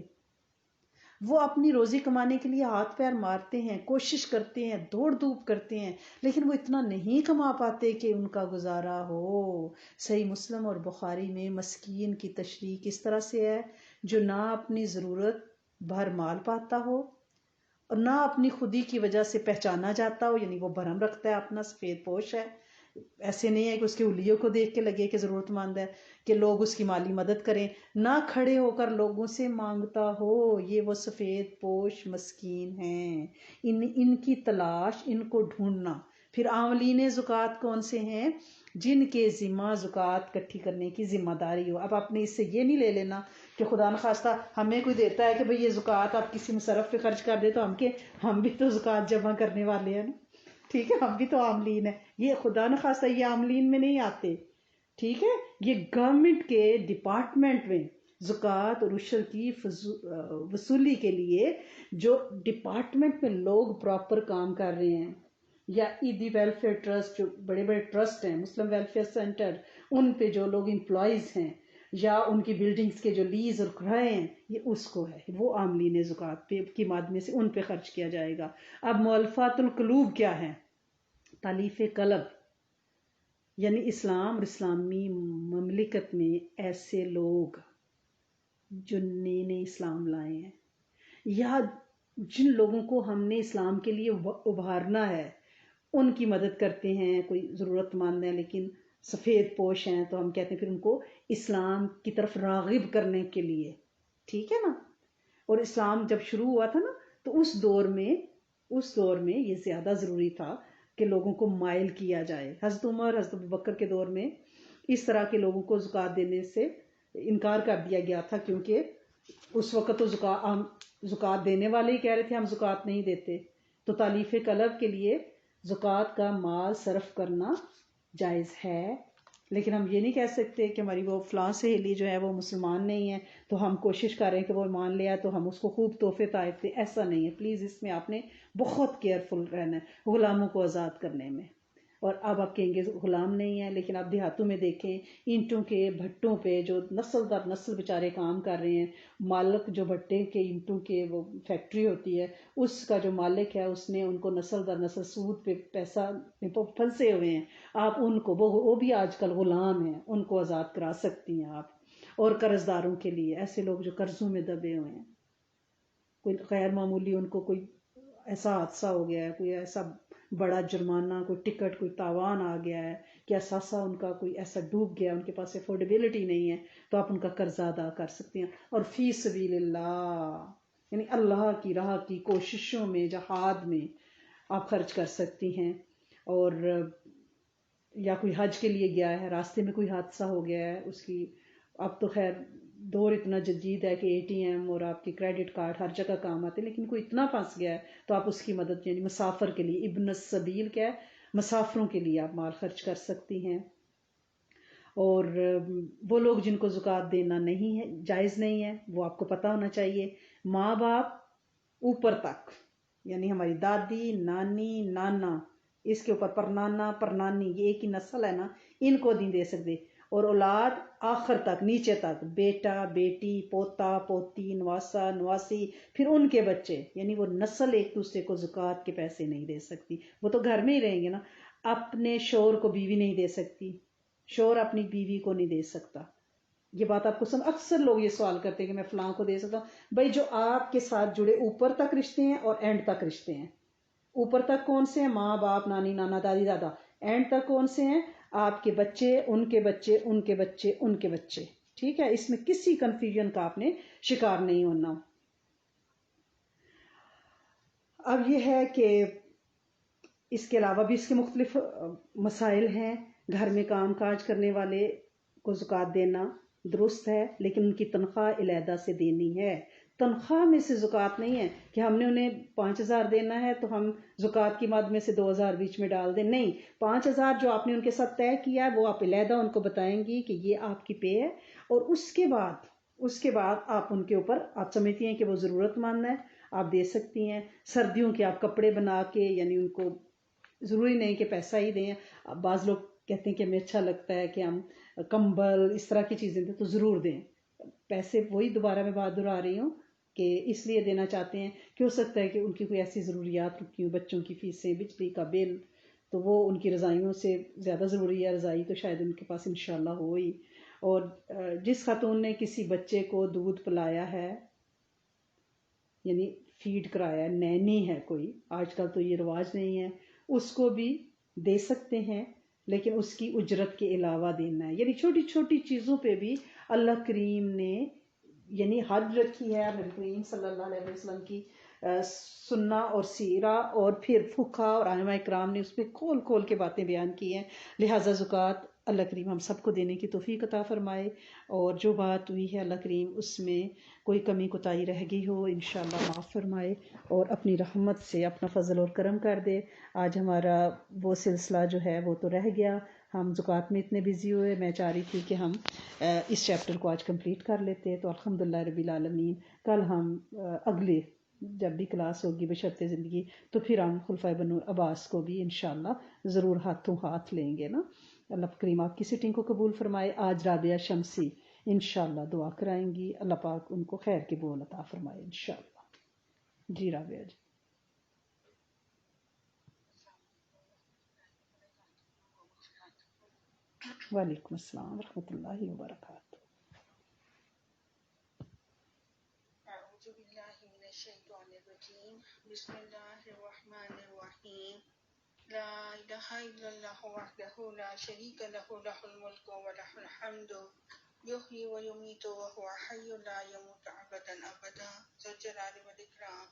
A: وہ اپنی روزی کمانے کے لیے ہاتھ پیر مارتے ہیں، کوشش کرتے ہیں، دوڑ دھوپ کرتے ہیں، لیکن وہ اتنا نہیں کما پاتے کہ ان کا گزارا ہو۔ صحیح مسلم اور بخاری میں مسکین کی تشریح کس طرح سے ہے؟ جو نہ اپنی ضرورت بھر مال پاتا ہو اور نہ اپنی خودی کی وجہ سے پہچانا جاتا ہو، یعنی وہ بھرم رکھتا ہے، اپنا سفید پوش ہے، ایسے نہیں ہے کہ اس کے الیوں کو دیکھ کے لگے کہ ضرورت مند ہے، کہ لوگ اس کی مالی مدد کریں، نہ کھڑے ہو کر لوگوں سے مانگتا ہو۔ یہ وہ سفید پوش مسکین ہیں، ان کی تلاش، ان کو ڈھونڈنا۔ پھر عاملین زکوٰۃ کون سے ہیں؟ جن کے ذمہ زکوٰۃ اکٹھی کرنے کی ذمہ داری ہو۔ اب آپ نے اس سے یہ نہیں لے لینا کہ خدا نخواستہ ہمیں کوئی دیتا ہے کہ بھئی یہ زکوٰۃ آپ کسی مصرف پہ خرچ کر دے تو ہم بھی تو زکوٰۃ جمع کرنے والے ہیں نا، ٹھیک ہے، ہم بھی تو عاملین ہیں۔ یہ خدا نخواستہ یہ عاملین میں نہیں آتے، ٹھیک ہے؟ یہ گورنمنٹ کے ڈپارٹمنٹ میں زکوٰۃ اور عشر کی وصولی کے لیے جو ڈپارٹمنٹ میں لوگ پراپر کام کر رہے ہیں، یا عیدی ویلفیئر ٹرسٹ، جو بڑے بڑے ٹرسٹ ہیں، مسلم ویلفیئر سینٹر، ان پہ جو لوگ امپلائیز ہیں، یا ان کی بلڈنگز کے جو لیز اور کرائے ہیں، یہ اس کو ہے، وہ عاملین زکوٰۃ پہ کی ماد میں سے ان پہ خرچ کیا جائے گا۔ اب مؤلفات القلوب کیا ہے؟ تالیف قلب، یعنی اسلام اور اسلامی مملکت میں ایسے لوگ جو نئے نئے اسلام لائے ہیں، یا جن لوگوں کو ہم نے اسلام کے لیے ابھارنا ہے، ان کی مدد کرتے ہیں۔ کوئی ضرورت مند ہے لیکن سفید پوش ہیں تو ہم کہتے ہیں پھر ان کو اسلام کی طرف راغب کرنے کے لیے، ٹھیک ہے نا؟ اور اسلام جب شروع ہوا تھا نا تو اس دور میں یہ زیادہ ضروری تھا کہ لوگوں کو مائل کیا جائے۔ حضرت عمر، حضرت ابوبکر کے دور میں اس طرح کے لوگوں کو زکوٰۃ دینے سے انکار کر دیا گیا تھا، کیونکہ اس وقت تو زکوٰۃ دینے والے ہی کہہ رہے تھے ہم زکوٰۃ نہیں دیتے، تو تالیف قلب کے لیے زکوٰۃ کا مال صرف کرنا جائز ہے لیکن ہم یہ نہیں کہہ سکتے کہ ہماری وہ فلاں سہیلی جو ہے وہ مسلمان نہیں ہے تو ہم کوشش کر رہے ہیں کہ وہ مان لیا تو ہم اس کو خوب تحفے تحائف دیں. ایسا نہیں ہے. پلیز اس میں آپ نے بہت کیئرفل رہنا ہے غلاموں کو آزاد کرنے میں. اور اب آپ کہیں گے غلام نہیں ہے، لیکن آپ دیہاتوں میں دیکھیں اینٹوں کے بھٹوں پہ جو نسل در نسل بیچارے کام کر رہے ہیں. مالک جو بھٹے کے اینٹوں کے وہ فیکٹری ہوتی ہے، اس کا جو مالک ہے اس نے ان کو نسل در نسل سود پہ پیسہ پھنسے ہوئے ہیں. آپ ان کو وہ بھی آج کل غلام ہیں، ان کو آزاد کرا سکتی ہیں آپ. اور قرض داروں کے لیے ایسے لوگ جو قرضوں میں دبے ہوئے ہیں، کوئی غیر معمولی ان کو کوئی ایسا حادثہ ہو گیا ہے، کوئی ایسا بڑا جرمانہ، کوئی ٹکٹ، کوئی تاوان آ گیا ہے کہ اثاثہ ان کا کوئی ایسا ڈوب گیا، ان کے پاس افورڈیبلٹی نہیں ہے، تو آپ ان کا قرضہ ادا کر سکتے ہیں. اور فی سبیل اللہ یعنی اللہ کی راہ کی کوششوں میں، جہاد میں آپ خرچ کر سکتی ہیں. اور یا کوئی حج کے لیے گیا ہے، راستے میں کوئی حادثہ ہو گیا ہے، اس کی اب تو خیر دور اتنا جدید ہے کہ ATM اور آپ کی کریڈٹ کارڈ ہر جگہ کام آتے ہیں، لیکن کوئی اتنا پھنس گیا ہے تو آپ اس کی مدد یعنی مسافر کے لیے، ابن السبیل کیا ہے، مسافروں کے لیے آپ مال خرچ کر سکتی ہیں. اور وہ لوگ جن کو زکوٰۃ دینا نہیں ہے، جائز نہیں ہے، وہ آپ کو پتہ ہونا چاہیے. ماں باپ اوپر تک یعنی ہماری دادی، نانی، نانا، اس کے اوپر پرنانا، پرنانی، یہ ایک ہی نسل ہے نا، ان کو نہیں دے سکتے. اور اولاد آخر تک، نیچے تک، بیٹا، بیٹی، پوتا، پوتی، نواسا، نواسی، پھر ان کے بچے، یعنی وہ نسل ایک دوسرے کو زکوٰۃ کے پیسے نہیں دے سکتی. وہ تو گھر میں ہی رہیں گے نا. اپنے شوہر کو بیوی نہیں دے سکتی، شوہر اپنی بیوی کو نہیں دے سکتا. یہ بات آپ کو اکثر لوگ یہ سوال کرتے ہیں کہ میں فلاں کو دے سکتا ہوں. بھائی جو آپ کے ساتھ جڑے اوپر تک رشتے ہیں اور اینڈ تک رشتے ہیں. اوپر تک کون سے ہیں؟ ماں باپ، نانی، نانا، دادی، دادا. اینڈ تک کون سے ہیں؟ آپ کے بچے، ان کے بچے، ان کے بچے، ان کے بچے. ٹھیک ہے، اس میں کسی کنفیوژن کا آپ نے شکار نہیں ہونا. اب یہ ہے کہ اس کے علاوہ بھی اس کے مختلف مسائل ہیں. گھر میں کام کاج کرنے والے کو زکوٰۃ دینا درست ہے، لیکن ان کی تنخواہ علیحدہ سے دینی ہے. تنخواہ میں سے زکوٰۃ نہیں ہے کہ ہم نے انہیں 5,000 دینا ہے تو ہم زکوٰۃ کی مد میں سے 2,000 بیچ میں ڈال دیں. نہیں، 5,000 جو آپ نے ان کے ساتھ طے کیا ہے وہ آپ علیحدہ ان کو بتائیں گی کہ یہ آپ کی پے ہے. اور اس کے بعد آپ ان کے اوپر، آپ سمجھتی ہیں کہ وہ ضرورت مند ہے، آپ دے سکتی ہیں. سردیوں کے آپ کپڑے بنا کے، یعنی ان کو ضروری نہیں کہ پیسہ ہی دیں. بعض لوگ کہتے ہیں کہ ہمیں اچھا لگتا ہے کہ ہم کمبل اس طرح کی چیزیں دیں، تو ضرور دیں. پیسے وہی دوبارہ میں بات دہرا رہی ہوں کہ اس لیے دینا چاہتے ہیں کہ ہو سکتا ہے کہ ان کی کوئی ایسی ضروریات رکی ہوں، بچوں کی فیسیں، بجلی کا بل، تو وہ ان کی رضائیوں سے زیادہ ضروری ہے. رضائی تو شاید ان کے پاس انشاءاللہ ہو ہی. اور جس خاتون نے کسی بچے کو دودھ پلایا ہے، یعنی فیڈ کرایا ہے، نینی ہے کوئی، آج کل تو یہ رواج نہیں ہے، اس کو بھی دے سکتے ہیں، لیکن اس کی اجرت کے علاوہ دینا ہے. یعنی چھوٹی چھوٹی چیزوں پہ بھی اللہ کریم نے یعنی حد رکھی ہے. نبی کریم صلی اللہ علیہ وسلم کی سنہ اور سیرہ اور پھر فقہ اور علماء اکرام نے اس پہ کھول کھول کے باتیں بیان کی ہیں. لہٰذا زکوٰۃ اللہ کریم ہم سب کو دینے کی توفیق عطا فرمائے. اور جو بات ہوئی ہے اللہ کریم اس میں کوئی کمی کوتاہی رہ گئی ہو انشاءاللہ معاف فرمائے اور اپنی رحمت سے اپنا فضل اور کرم کر دے. آج ہمارا وہ سلسلہ جو ہے وہ تو رہ گیا، ہم زکوٰۃ میں اتنے بزی ہوئے. میں چاہ رہی تھی کہ ہم اس چیپٹر کو آج کمپلیٹ کر لیتے، تو الحمدللہ رب العالمین کل ہم اگلے جب بھی کلاس ہوگی بشرط زندگی تو پھر ہم خلفائے بنو عباس کو بھی انشاءاللہ ضرور ہاتھوں ہاتھ لیں گے نا. اللہ کریم آپ کی سٹنگ کو قبول فرمائے. آج رابعہ شمسی انشاءاللہ دعا کرائیں گی، اللہ پاک ان کو خیر کے بول عطا فرمائے انشاءاللہ. جی رابعہ جی. وعلیکم السلام ورحمۃ اللہ وبرکاتہ.
B: اعوذ باللہ من الشیطان الرجیم. بسم اللہ الرحمن الرحیم. لا الہ الا اللہ وحدہ لا شریک لہ لہ الملک ولہ الحمد یحیی ویمیت وہو حی لا یموت ابدا ابدا ذو الجلال والاکرام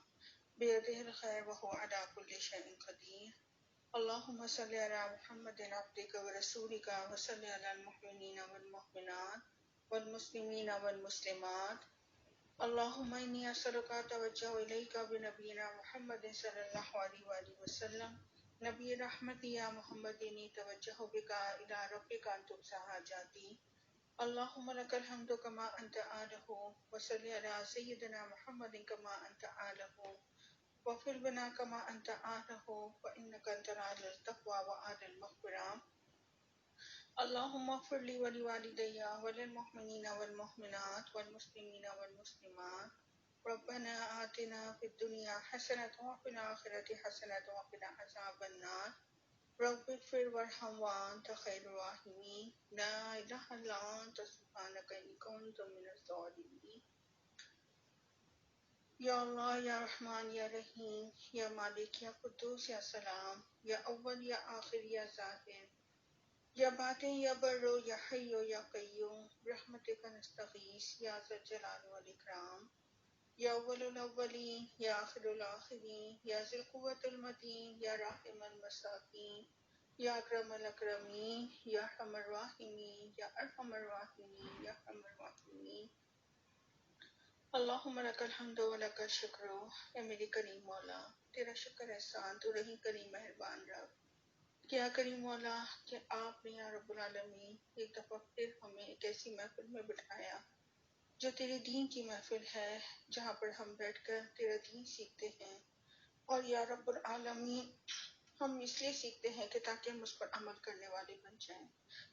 B: بیدہ الخیر وہو علی کل شیء قدیر. اللہم صلی علی محمد عبدک ورسولک وصلی علی المؤمنین والمؤمنات والمسلمین والمسلمات. اللہم انی اسألک اتوجہ الیک بنبینا محمد صلی اللہ علیہ وآلہ وسلم نبی رحمت یا محمد توجہ بکا الی ربک ان تقصی حاجاتی اللہم لک الحمد کما انت آلہ وصلی علی سیدنا محمد کما انت آلہ واغفر لنا كما أنت أهله فإنك أنت أهل التقوى وأهل المغفرة اللهم اغفر لي ولوالدي وللمؤمنين والمؤمنات والمسلمين والمسلمات ربنا آتنا في الدنيا حسنة وفي الآخرة حسنة وقنا عذاب النار رب اغفر وارحم وأنت خير الراحمين لا إله إلا أنت سبحانك إني كنت من الظالمين یا اللہ یا رحمان یا رحیم یا مالک یا قدوس یا سلام یا اول یا آخر یا ظاہر یا باطن یا برو یا حی یا قیوم برحمتک نستغیث یا ذا الجلال والاکرام یا اول الاولین یا آخر الاخرین یا ذی القوة المتین یا راحم المساکین یا اکرم الاکرمین یا ارحم الراحمین یا ارحم الراحمین یا ارحم الراحمین اللہم لک الحمد و لک الشکر اے میری کریم مولا تیرا شکر احسان تو رہی کریم مہربان رب کیا کریم مولا کہ آپ نے یا رب العالمین ایک دفعہ پھر ہمیں ایک ایسی محفل میں بٹھایا جو تیرے دین کی محفل ہے جہاں پر ہم بیٹھ کر تیرا دین سیکھتے ہیں اور یا رب العالمین ہم اس لیے سیکھتے ہیں کہ تاکہ ہم اس پر عمل کرنے والے بن جائیں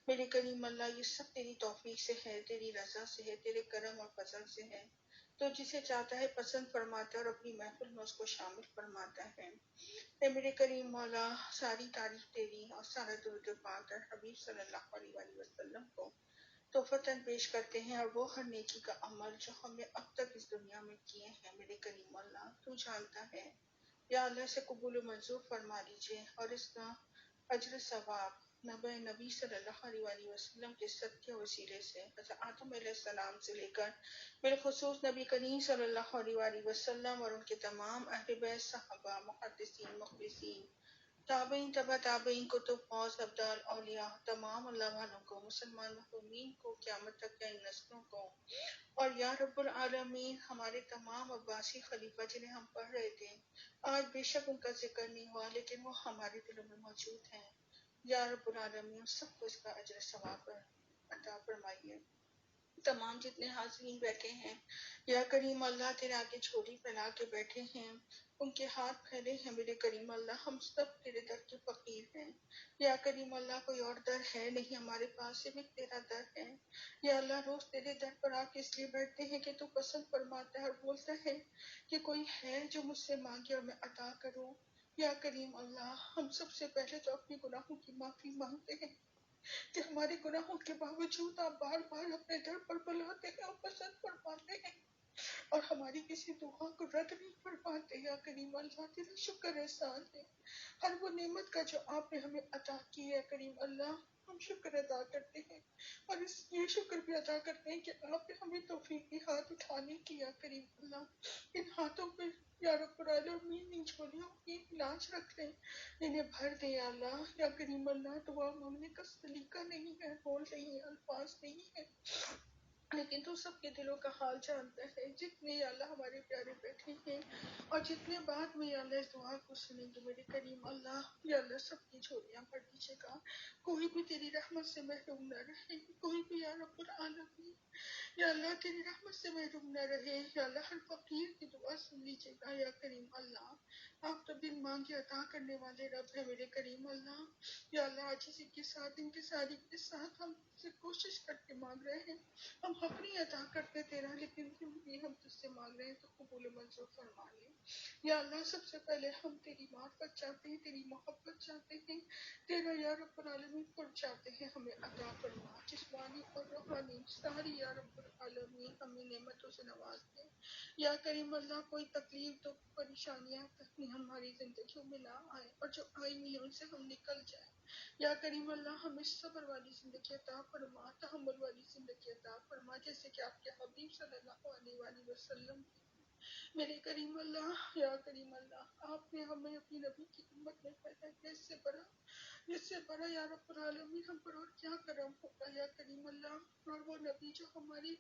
B: میرے کریم اللہ یہ سب تیری توفیق سے ہے تیری رضا سے ہے تیرے کرم اور فضل سے ہے تو جسے چاہتا ہے پسند فرماتا ہے اور اپنی محفل میں اس کو شامل فرماتا ہے اے میرے کریم مولا ساری تعریف تیری اور سارا درود پاک در حبیب صلی اللہ علیہ وآلہ وسلم کو توفتاً پیش کرتے ہیں اور وہ ہر نیکی کا عمل جو ہم نے اب تک اس دنیا میں کیے ہیں میرے کریم اللہ تو جانتا ہے یا اللہ سے قبول و منظور فرما لیجئے اور اس کا اجر ثواب نبی صلی اللہ علیہ وآلہ وسلم کے صدقے وسیلے سے حضرت آدم علیہ السلام سے لے کر بالخصوص نبی کریم صلی اللہ علیہ وآلہ وسلم اور ان کے تمام اہل بیت صحابہ محدثین مخلصین تابعین تبع تابعین کتب فوز ابدال اولیاء تمام اللہ والوں کو مسلمان محرومین کو قیامت تک کے ان نسلوں کو اور یا رب العالمین ہمارے تمام عباسی خلیفہ جنہیں ہم پڑھ رہے تھے آج بے شک ان کا ذکر نہیں ہوا لیکن وہ ہمارے دلوں میں موجود ہیں یا رب العالمین سب کو اس کا اجر ثواب عطا فرمائیے تمام جتنے حاضرین بیٹھے ہیں یا کریم اللہ تیرے آگے جھولی پھیلا کے بیٹھے ہیں ان کے ہاتھ پھیلے ہیں میرے کریم اللہ ہم سب تیرے در کے فقیر ہیں یا کریم اللہ کوئی اور در ہے نہیں ہمارے پاس صرف تیرا در ہے یا اللہ روز تیرے در پر آ کے اس لیے بیٹھتے ہیں کہ تو پسند فرماتا ہے اور بولتا ہے کہ کوئی ہے جو مجھ سے مانگے اور میں عطا کروں یا کریم اللہ ہم سب سے پہلے تو اپنے گناہوں کی معافی مانگتے ہیں کہ ہمارے گناہوں کے باوجود آپ بار بار اپنے در پر بلاتے ہیں اور پسند فرماتے ہیں اور ہماری کسی دعا کو رد نہیں فرماتے یا کریم اللہ تیرا شکر احسان ہے ہر وہ نعمت کا جو آپ نے ہمیں عطا کی ہے کریم اللہ ہم شکر ادا کرتے ہیں اور اس یہ شکر بھی ادا کرتے ہیں کہ آپ نے ہمیں توفیقی ہاتھ اٹھانے کی یا کریم اللہ ان ہاتھوں پہ یا رب العالمین ان جھولیوں کی لاج رکھ لیں انہیں بھر دے یا اللہ یا کریم اللہ دعا مانگنے کا سلیقہ نہیں ہے بول رہی ہے الفاظ نہیں ہے لیکن تو سب کے دلوں کا حال جانتا ہے جتنے یا اللہ ہمارے پیارے بیٹھے ہیں اور جتنے بعد میں یا اللہ اس دعا کو سنیں گے میرے کریم اللہ یا اللہ سب کی جھولیاں بھر دیجیے گا کوئی بھی تیری رحمت سے محروم نہ رہے کوئی بھی یا رب العالمین یا اللہ تیری رحمت سے محروم نہ رہے یا اللہ ہر فقیر کی دعا سن لیجیے گا یا کریم اللہ آپ تو بن مانگے عطا کرنے والے رب ہے میرے کریم اللہ یا اللہ عاجزی کے ساتھ ان کے ساری کے ساتھ ہم سے کوشش کر کے مانگ رہے ہیں ہم حق نہیں عطا کرتے تیرا لیکن پھر بھی ہم تجھ سے مانگ رہے ہیں تو قبول و منظور فرما لے یا اللہ سب سے پہلے ہم تیری معرفت چاہتے ہیں تیری محبت چاہتے ہیں تیرا یا رب العالمین قرب چاہتے ہیں ہمیں عطا فرما جسمانی اور روحانی ساری یا رب العالمین ہمیں نعمتوں سے نواز دے یا کریم اللہ کوئی تکلیف تو پریشانیاں تکلیف ہماری زندگیوں میں نہ آئے اور جو آئی ہوئی ہیں ان سے ہم نکل جائیں یا کریم اللہ ہمیں صبر والی زندگی عطا فرما تحمل والی زندگی عطا فرما جیسے کہ آپ کے حبیب صلی اللہ علیہ وآلہ وسلم میرے کریم اللہ یا کریم اللہ آپ نے ہمیں اپنی نبی کی امت میں پیدا کیا اس سے بڑا یا رب العالمین ہم پر اور کیا کرم ہوگا یا کریم اللہ اور وہ نبی جو ہماری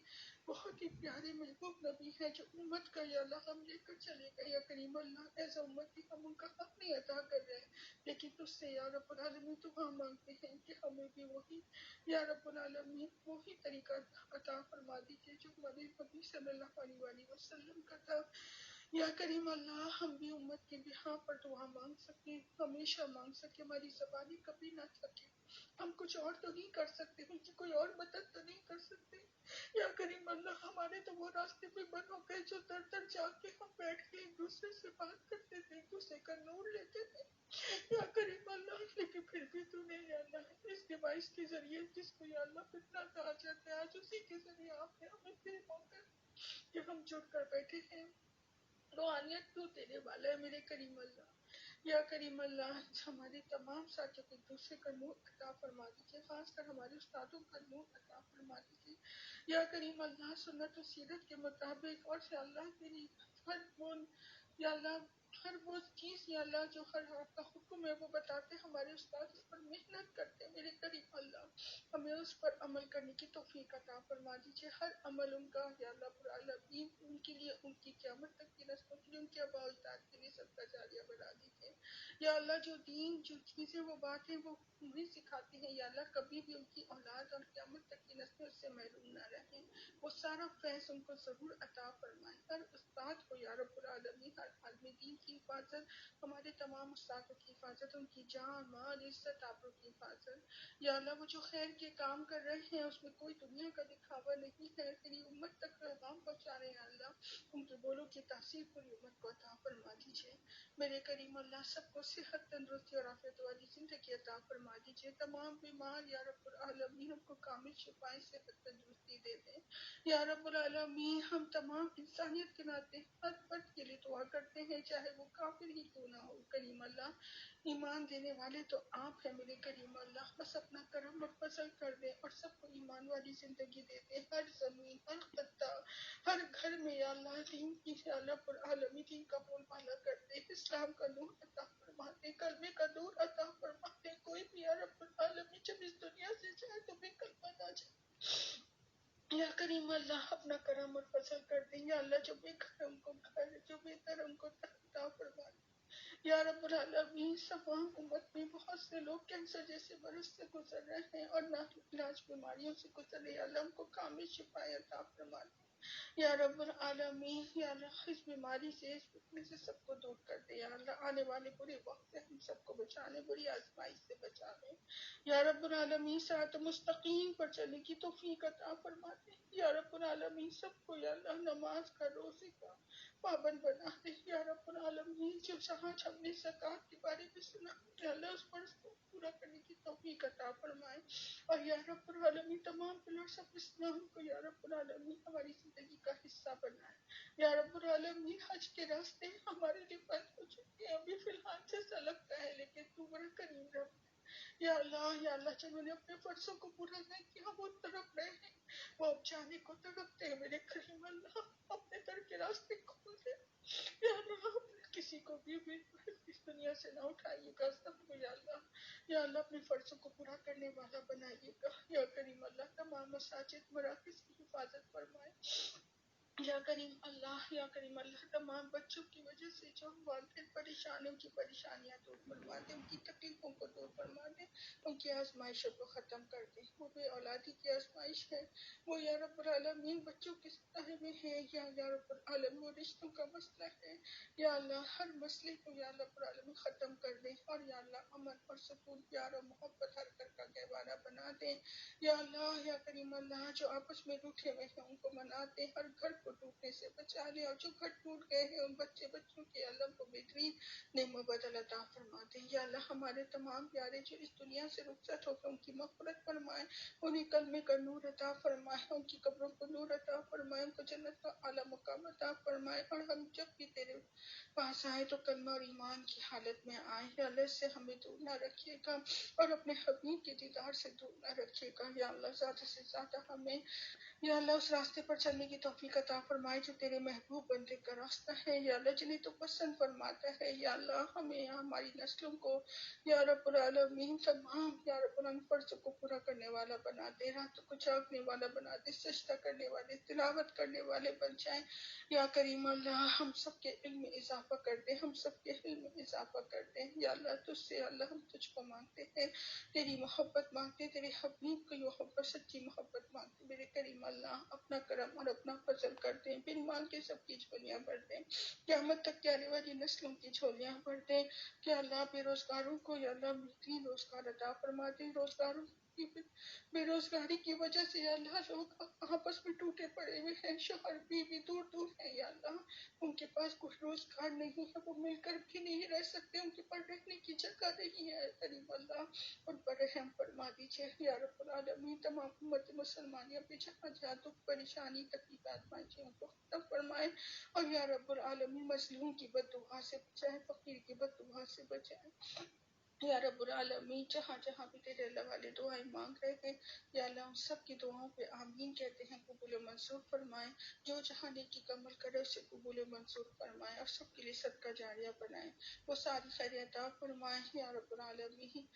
B: بہت ہی پیارے محبوب نبی ہیں جو امت کا یا اللہ ہم لے کر چلے گئے. یا کریم اللہ ایز امتی ہم ان کا حق نہیں ادا کر رہے لیکن تجھ سے یا رب العالمین دعا مانگتے ہیں کہ ہمیں بھی وہی یا رب العالمین وہی طریقہ عطا فرما دیجیے جو ہمارے نبی صلی اللہ علیہ وآلہ وسلم کا تھا. یا کریم اللہ ہم بھی امت کے بہا پر دعا مانگ سکیں, ہمیشہ مانگ سکیں, ہماری زبانی کبھی نہ تھکے. ہم کچھ اور تو نہیں کر سکتے, ان کی کوئی اور مدد تو نہیں کر سکتے. یا کریم اللہ ہمارے تو وہ راستے پہ بند ہو گئے جو در در جا کے ہم بیٹھ کے ایک دوسرے سے بات کرتے تھے, ایک دوسرے کا نور لیتے تھے. یا کریم اللہ لیکن پھر بھی تو نے یا اللہ اس ڈیوائس کے ذریعے جس کو یا اللہ فتنہ کہا جاتا ہے, آج اسی کے ذریعے آپ نے ہمیں پھر موقع کہ ہم جڑ کر بیٹھے ہیں. روحانیت تو دینے والا ہے میرے کریم اللہ. یا کریم اللہ ہمارے تمام ساتھیوں کو ایک دوسرے کا نور عطا فرما دیجیے, خاص کر ہمارے استادوں کا نور عطا فرما دیجیے. یا کریم اللہ سنت و سیرت کے مطابق اور یا اللہ تیری ہر وہ یا اللہ ہر وہ چیز یا اللہ جو ہر آپ کا حکم ہے وہ بتاتے ہمارے استاد اس پر محنت کرتے میرے کریم اللہ, ہمیں اس پر عمل کرنے کی توفیق عطا فرما دیجیے. ہر عمل ان کا یا اللہ رب العالمین ان کے لیے, ان کی قیامت تک کی نسلوں کے لیے, ان کے آباء و اجداد کے لیے صدقہ جاریہ بنا دیجیے. یا اللہ جو دین جو چیزیں وہ باتیں وہ انہیں سکھاتے ہیں یا اللہ کبھی بھی ان کی اولاد اور قیامت تک کی نسلیں اس سے محروم نہ رہیں, وہ سارا فیض ان کو ضرور عطا فرمائے. ہر استاد کو یا رب العالمین, ہر عالم دین کی حفاظت, ہمارے تمام استادوں کی حفاظت, ان کی جان مال عزت آبرو کی حفاظت. یا اللہ وہ جو خیر کے کام کر رہے ہیں اس میں کوئی دنیا کا دکھاوا نہیں ہے, تیری امت تک پیغام پہنچا رہے ہیں اللہ, ان کے بولوں کی تاثیر پوری امت کو عطا فرما دیجیے. میرے کریم اللہ سب کو صحت تندرستی اور عافیت والی زندگی عطا فرما دیجیے. تمام بیمار یا رب العالمین ان کو کامل شفائیں صحت تندرستی دے دیں. یا رب العالمین ہم تمام انسانیت کے ناطے ہر فرد کے لیے دعا کرتے ہیں چاہے وہ کافر ہی کیوں نہ ہو. کریم اللہ ایمان دینے والے تو آپ ہیں میرے کریم اللہ, بس اپنا کرم اور فضل کر دیں اور سب کو ایمان والی زندگی دے دیں. ہر زمین ہر خطہ ہر گھر میں یا اللہ دین کی یا اللہ العالمین دین کا بول بالا کرتے, اسلام کا نور عطا فرماتے, کلمے کا نور عطا فرماتے. کوئی بھی یا رب العالمین جب اس دنیا سے جائے تو بھی کلمہ نہ جائے. یا کریم اللہ اپنا کرم اور فضل کر دیں. یا اللہ جو بے گھر ان کو گھر, جو بے در ان کو عطا فرما دیں. یا رب العالمین تمام امت میں بہت سے لوگ کینسر جیسے مرض سے گزر رہے ہیں اور نہ علاج بیماریوں سے گزر رہے ہیں, اللہ ان کو کامل شفا عطا فرما دیں. یا رب العالمین یا اللہ اس بیماری سے, اس فتنے سے سب کو دور کر دے. یا اللہ آنے والے برے وقت سے ہم سب کو بچانے, بری آزمائش سے بچانے. یا رب العالمین صراط مستقیم پر چلنے کی توفیق عطا فرما دے. یا رب العالمین سب کو یا اللہ نماز کا, روزے کا پابند بنا دے. یا رب العالمین جو آج ہم نے زکوٰۃ کے بارے میں سنا یا اللہ اس پر اس کو پورا کرنے کی توفیق عطا فرمائے. اور یا رب العالمین تمام پلرس آف اسلام کو یا رب العالمین ہماری زندگی کا حصہ بنائے. یا رب العالمین حج کے راستے ہمارے لیے بند ہو چکے ہیں, ابھی فی الحال جیسا لگتا ہے لیکن تو بڑا کریم رب. یا اللہ جنہوں نے اپنے فرضوں کو پورا نہیں کیا وہ تڑپ رہے ہیں, وہ اب جانے کو تڑپتے ہیں میرے کریم اللہ, اپنے در کے راستے کھول دے. یا اللہ کسی کو بھی اس دنیا سے نہ اٹھائیے گا, سب کو یا اللہ اپنے فرضوں کو پورا کرنے والا بنائیے گا. یا کریم اللہ تمام مساجد مراکز کی حفاظت فرمائے. یا کریم اللہ تمام بچوں کی وجہ سے جو والدین پریشان ہیں ان کی پریشانیاں دور فرما دیں, ان کی تکلیفوں کو دور فرما دیں, ان کی آزمائشوں کو ختم کر دیں. وہ بے اولادی کی آزمائش ہے, وہ یا رب العالمین بچوں کے سطح میں ہے, یا رب العالمین وہ رشتوں کا مسئلہ ہے. یا اللہ ہر مسئلے کو یا رب العالمین ختم کر دیں, اور یا اللہ امن اور سکون پیار اور محبت ہر گھر کا گہوارہ بنا دیں. یا اللہ یا کریم اللہ جو آپس میں روٹھے ہوئے ہیں ان کو مناتے, ہر گھر کو ٹوٹنے سے بچا لے, اور جو گھر ٹوٹ گئے ہیں ان بچوں کے اللہ کو بہترین نعم و بدل عطا فرماتے. یا اللہ ہمارے تمام پیارے جو اس دنیا سے رخصت ہو گئے ان کی مغفرت فرمائے, انہیں کلمے کا نور عطا فرمائے, ان کی قبروں کو نور عطا فرمائے, ان کو جنت کا اعلیٰ مقام عطا فرمائے. اور ہم جب بھی تیرے پاس آئے تو کلمہ اور ایمان کی حالت میں آئے. یا اللہ اس سے ہمیں دور نہ رکھیے گا اور اپنے حبیب کے دیدار سے دور نہ رکھیے گا. یا اللہ زیادہ سے زیادہ ہمیں یا اللہ اس راستے پر چلنے کی توفیق عطا فرمائے جو تیرے محبوب بندے کا راستہ ہے یا اللہ جنہیں تو پسند فرماتا ہے یا اللہ ہمیں ہماری نسلوں کو یا رب العالمین تمام یا رب العالمین فرض کو پورا کرنے والا بنا دے، راتوں کو جاگنے والا بنا دے، سجدہ کرنے والے، تلاوت کرنے والے بن جائیں یا کریم اللہ، ہم سب کے علم میں اضافہ کر دیں، ہم سب کے علم میں اضافہ کر دیں یا اللہ تجھ سے اللہ ہم تجھ کو مانگتے ہیں، تیری محبت مانگتے، تیرے حبیب کی محبت سچی محبت مانگتے، میرے کریم اللہ اپنا کرم اور اپنا فضل کر دیں، بن مانگ کے سب کی جھولیاں بھر دیں، قیامت تک کے آنے والی نسلوں کی جھولیاں بھر دیں کہ اللہ بے روزگاروں کو یا اللہ بہترین روزگار عطا فرما دیں، روزگاروں کی بے روزگاری کی وجہ سے یا اللہ لوگ آپس میں ٹوٹے پڑے ہوئے ہیں، شوہر بیوی دور دور ہیں یا اللہ، ان کے پاس کچھ روزگار نہیں ہے، وہ مل کر بھی نہیں رہ سکتے، ان کے پاس رہنے کی جگہ نہیں ہے، کریم اللہ ان پر رحم فرما دیجیے یا رب العالمین، تمام امت مسلمانیوں پہ جہاں جہاں دکھ پریشانی تکلیفات پہنچے ان کو ختم فرمائے اور یا رب العالمین مظلوم کی بد دعا سے بچائے، فقیر کی بد دعا سے بچائے یا رب العالمین، جہاں جہاں بھی تیرے اللہ والے دعائیں مانگ رہے ہیں یا اللہ ان سب کی دعاؤں پہ آمین کہتے ہیں، قبول و منظور فرمائے، جو جہاں نیکی کا عمل کرے اسے قبول و منظور فرمائے اور سب کے لیے صدقہ جاریہ بنائے، وہ ساری خیر عطا فرمائے یا رب العالمین،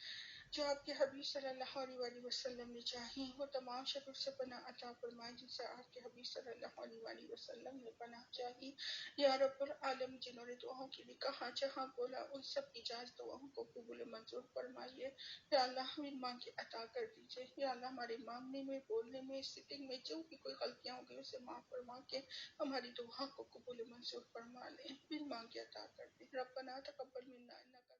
B: جو آپ کے حبیب صلی اللہ علیہ وآلہ وسلم نے چاہی وہ تمام شروں سے پناہ عطا فرمائے جن سے آپ کے حبیب صلی اللہ علیہ وآلہ وسلم نے پناہ چاہی یا رب العالمین، جنہوں نے دعاؤں کے لیے کہا جہاں بولا ان سب کی جائز دعاؤں کو قبول و منظور فرمائیے یا اللہ ہمیں مانگ کے عطا کر دیجیے یا اللہ ہمارے مانگنے میں، بولنے میں، سٹنگ میں جو بھی کوئی غلطیاں ہوں گی اسے معاف فرما کے ہماری دعا کو قبول و منظور فرما لیں، پھر مانگ کے عطا کر دیں، ربنا تقبل منا انک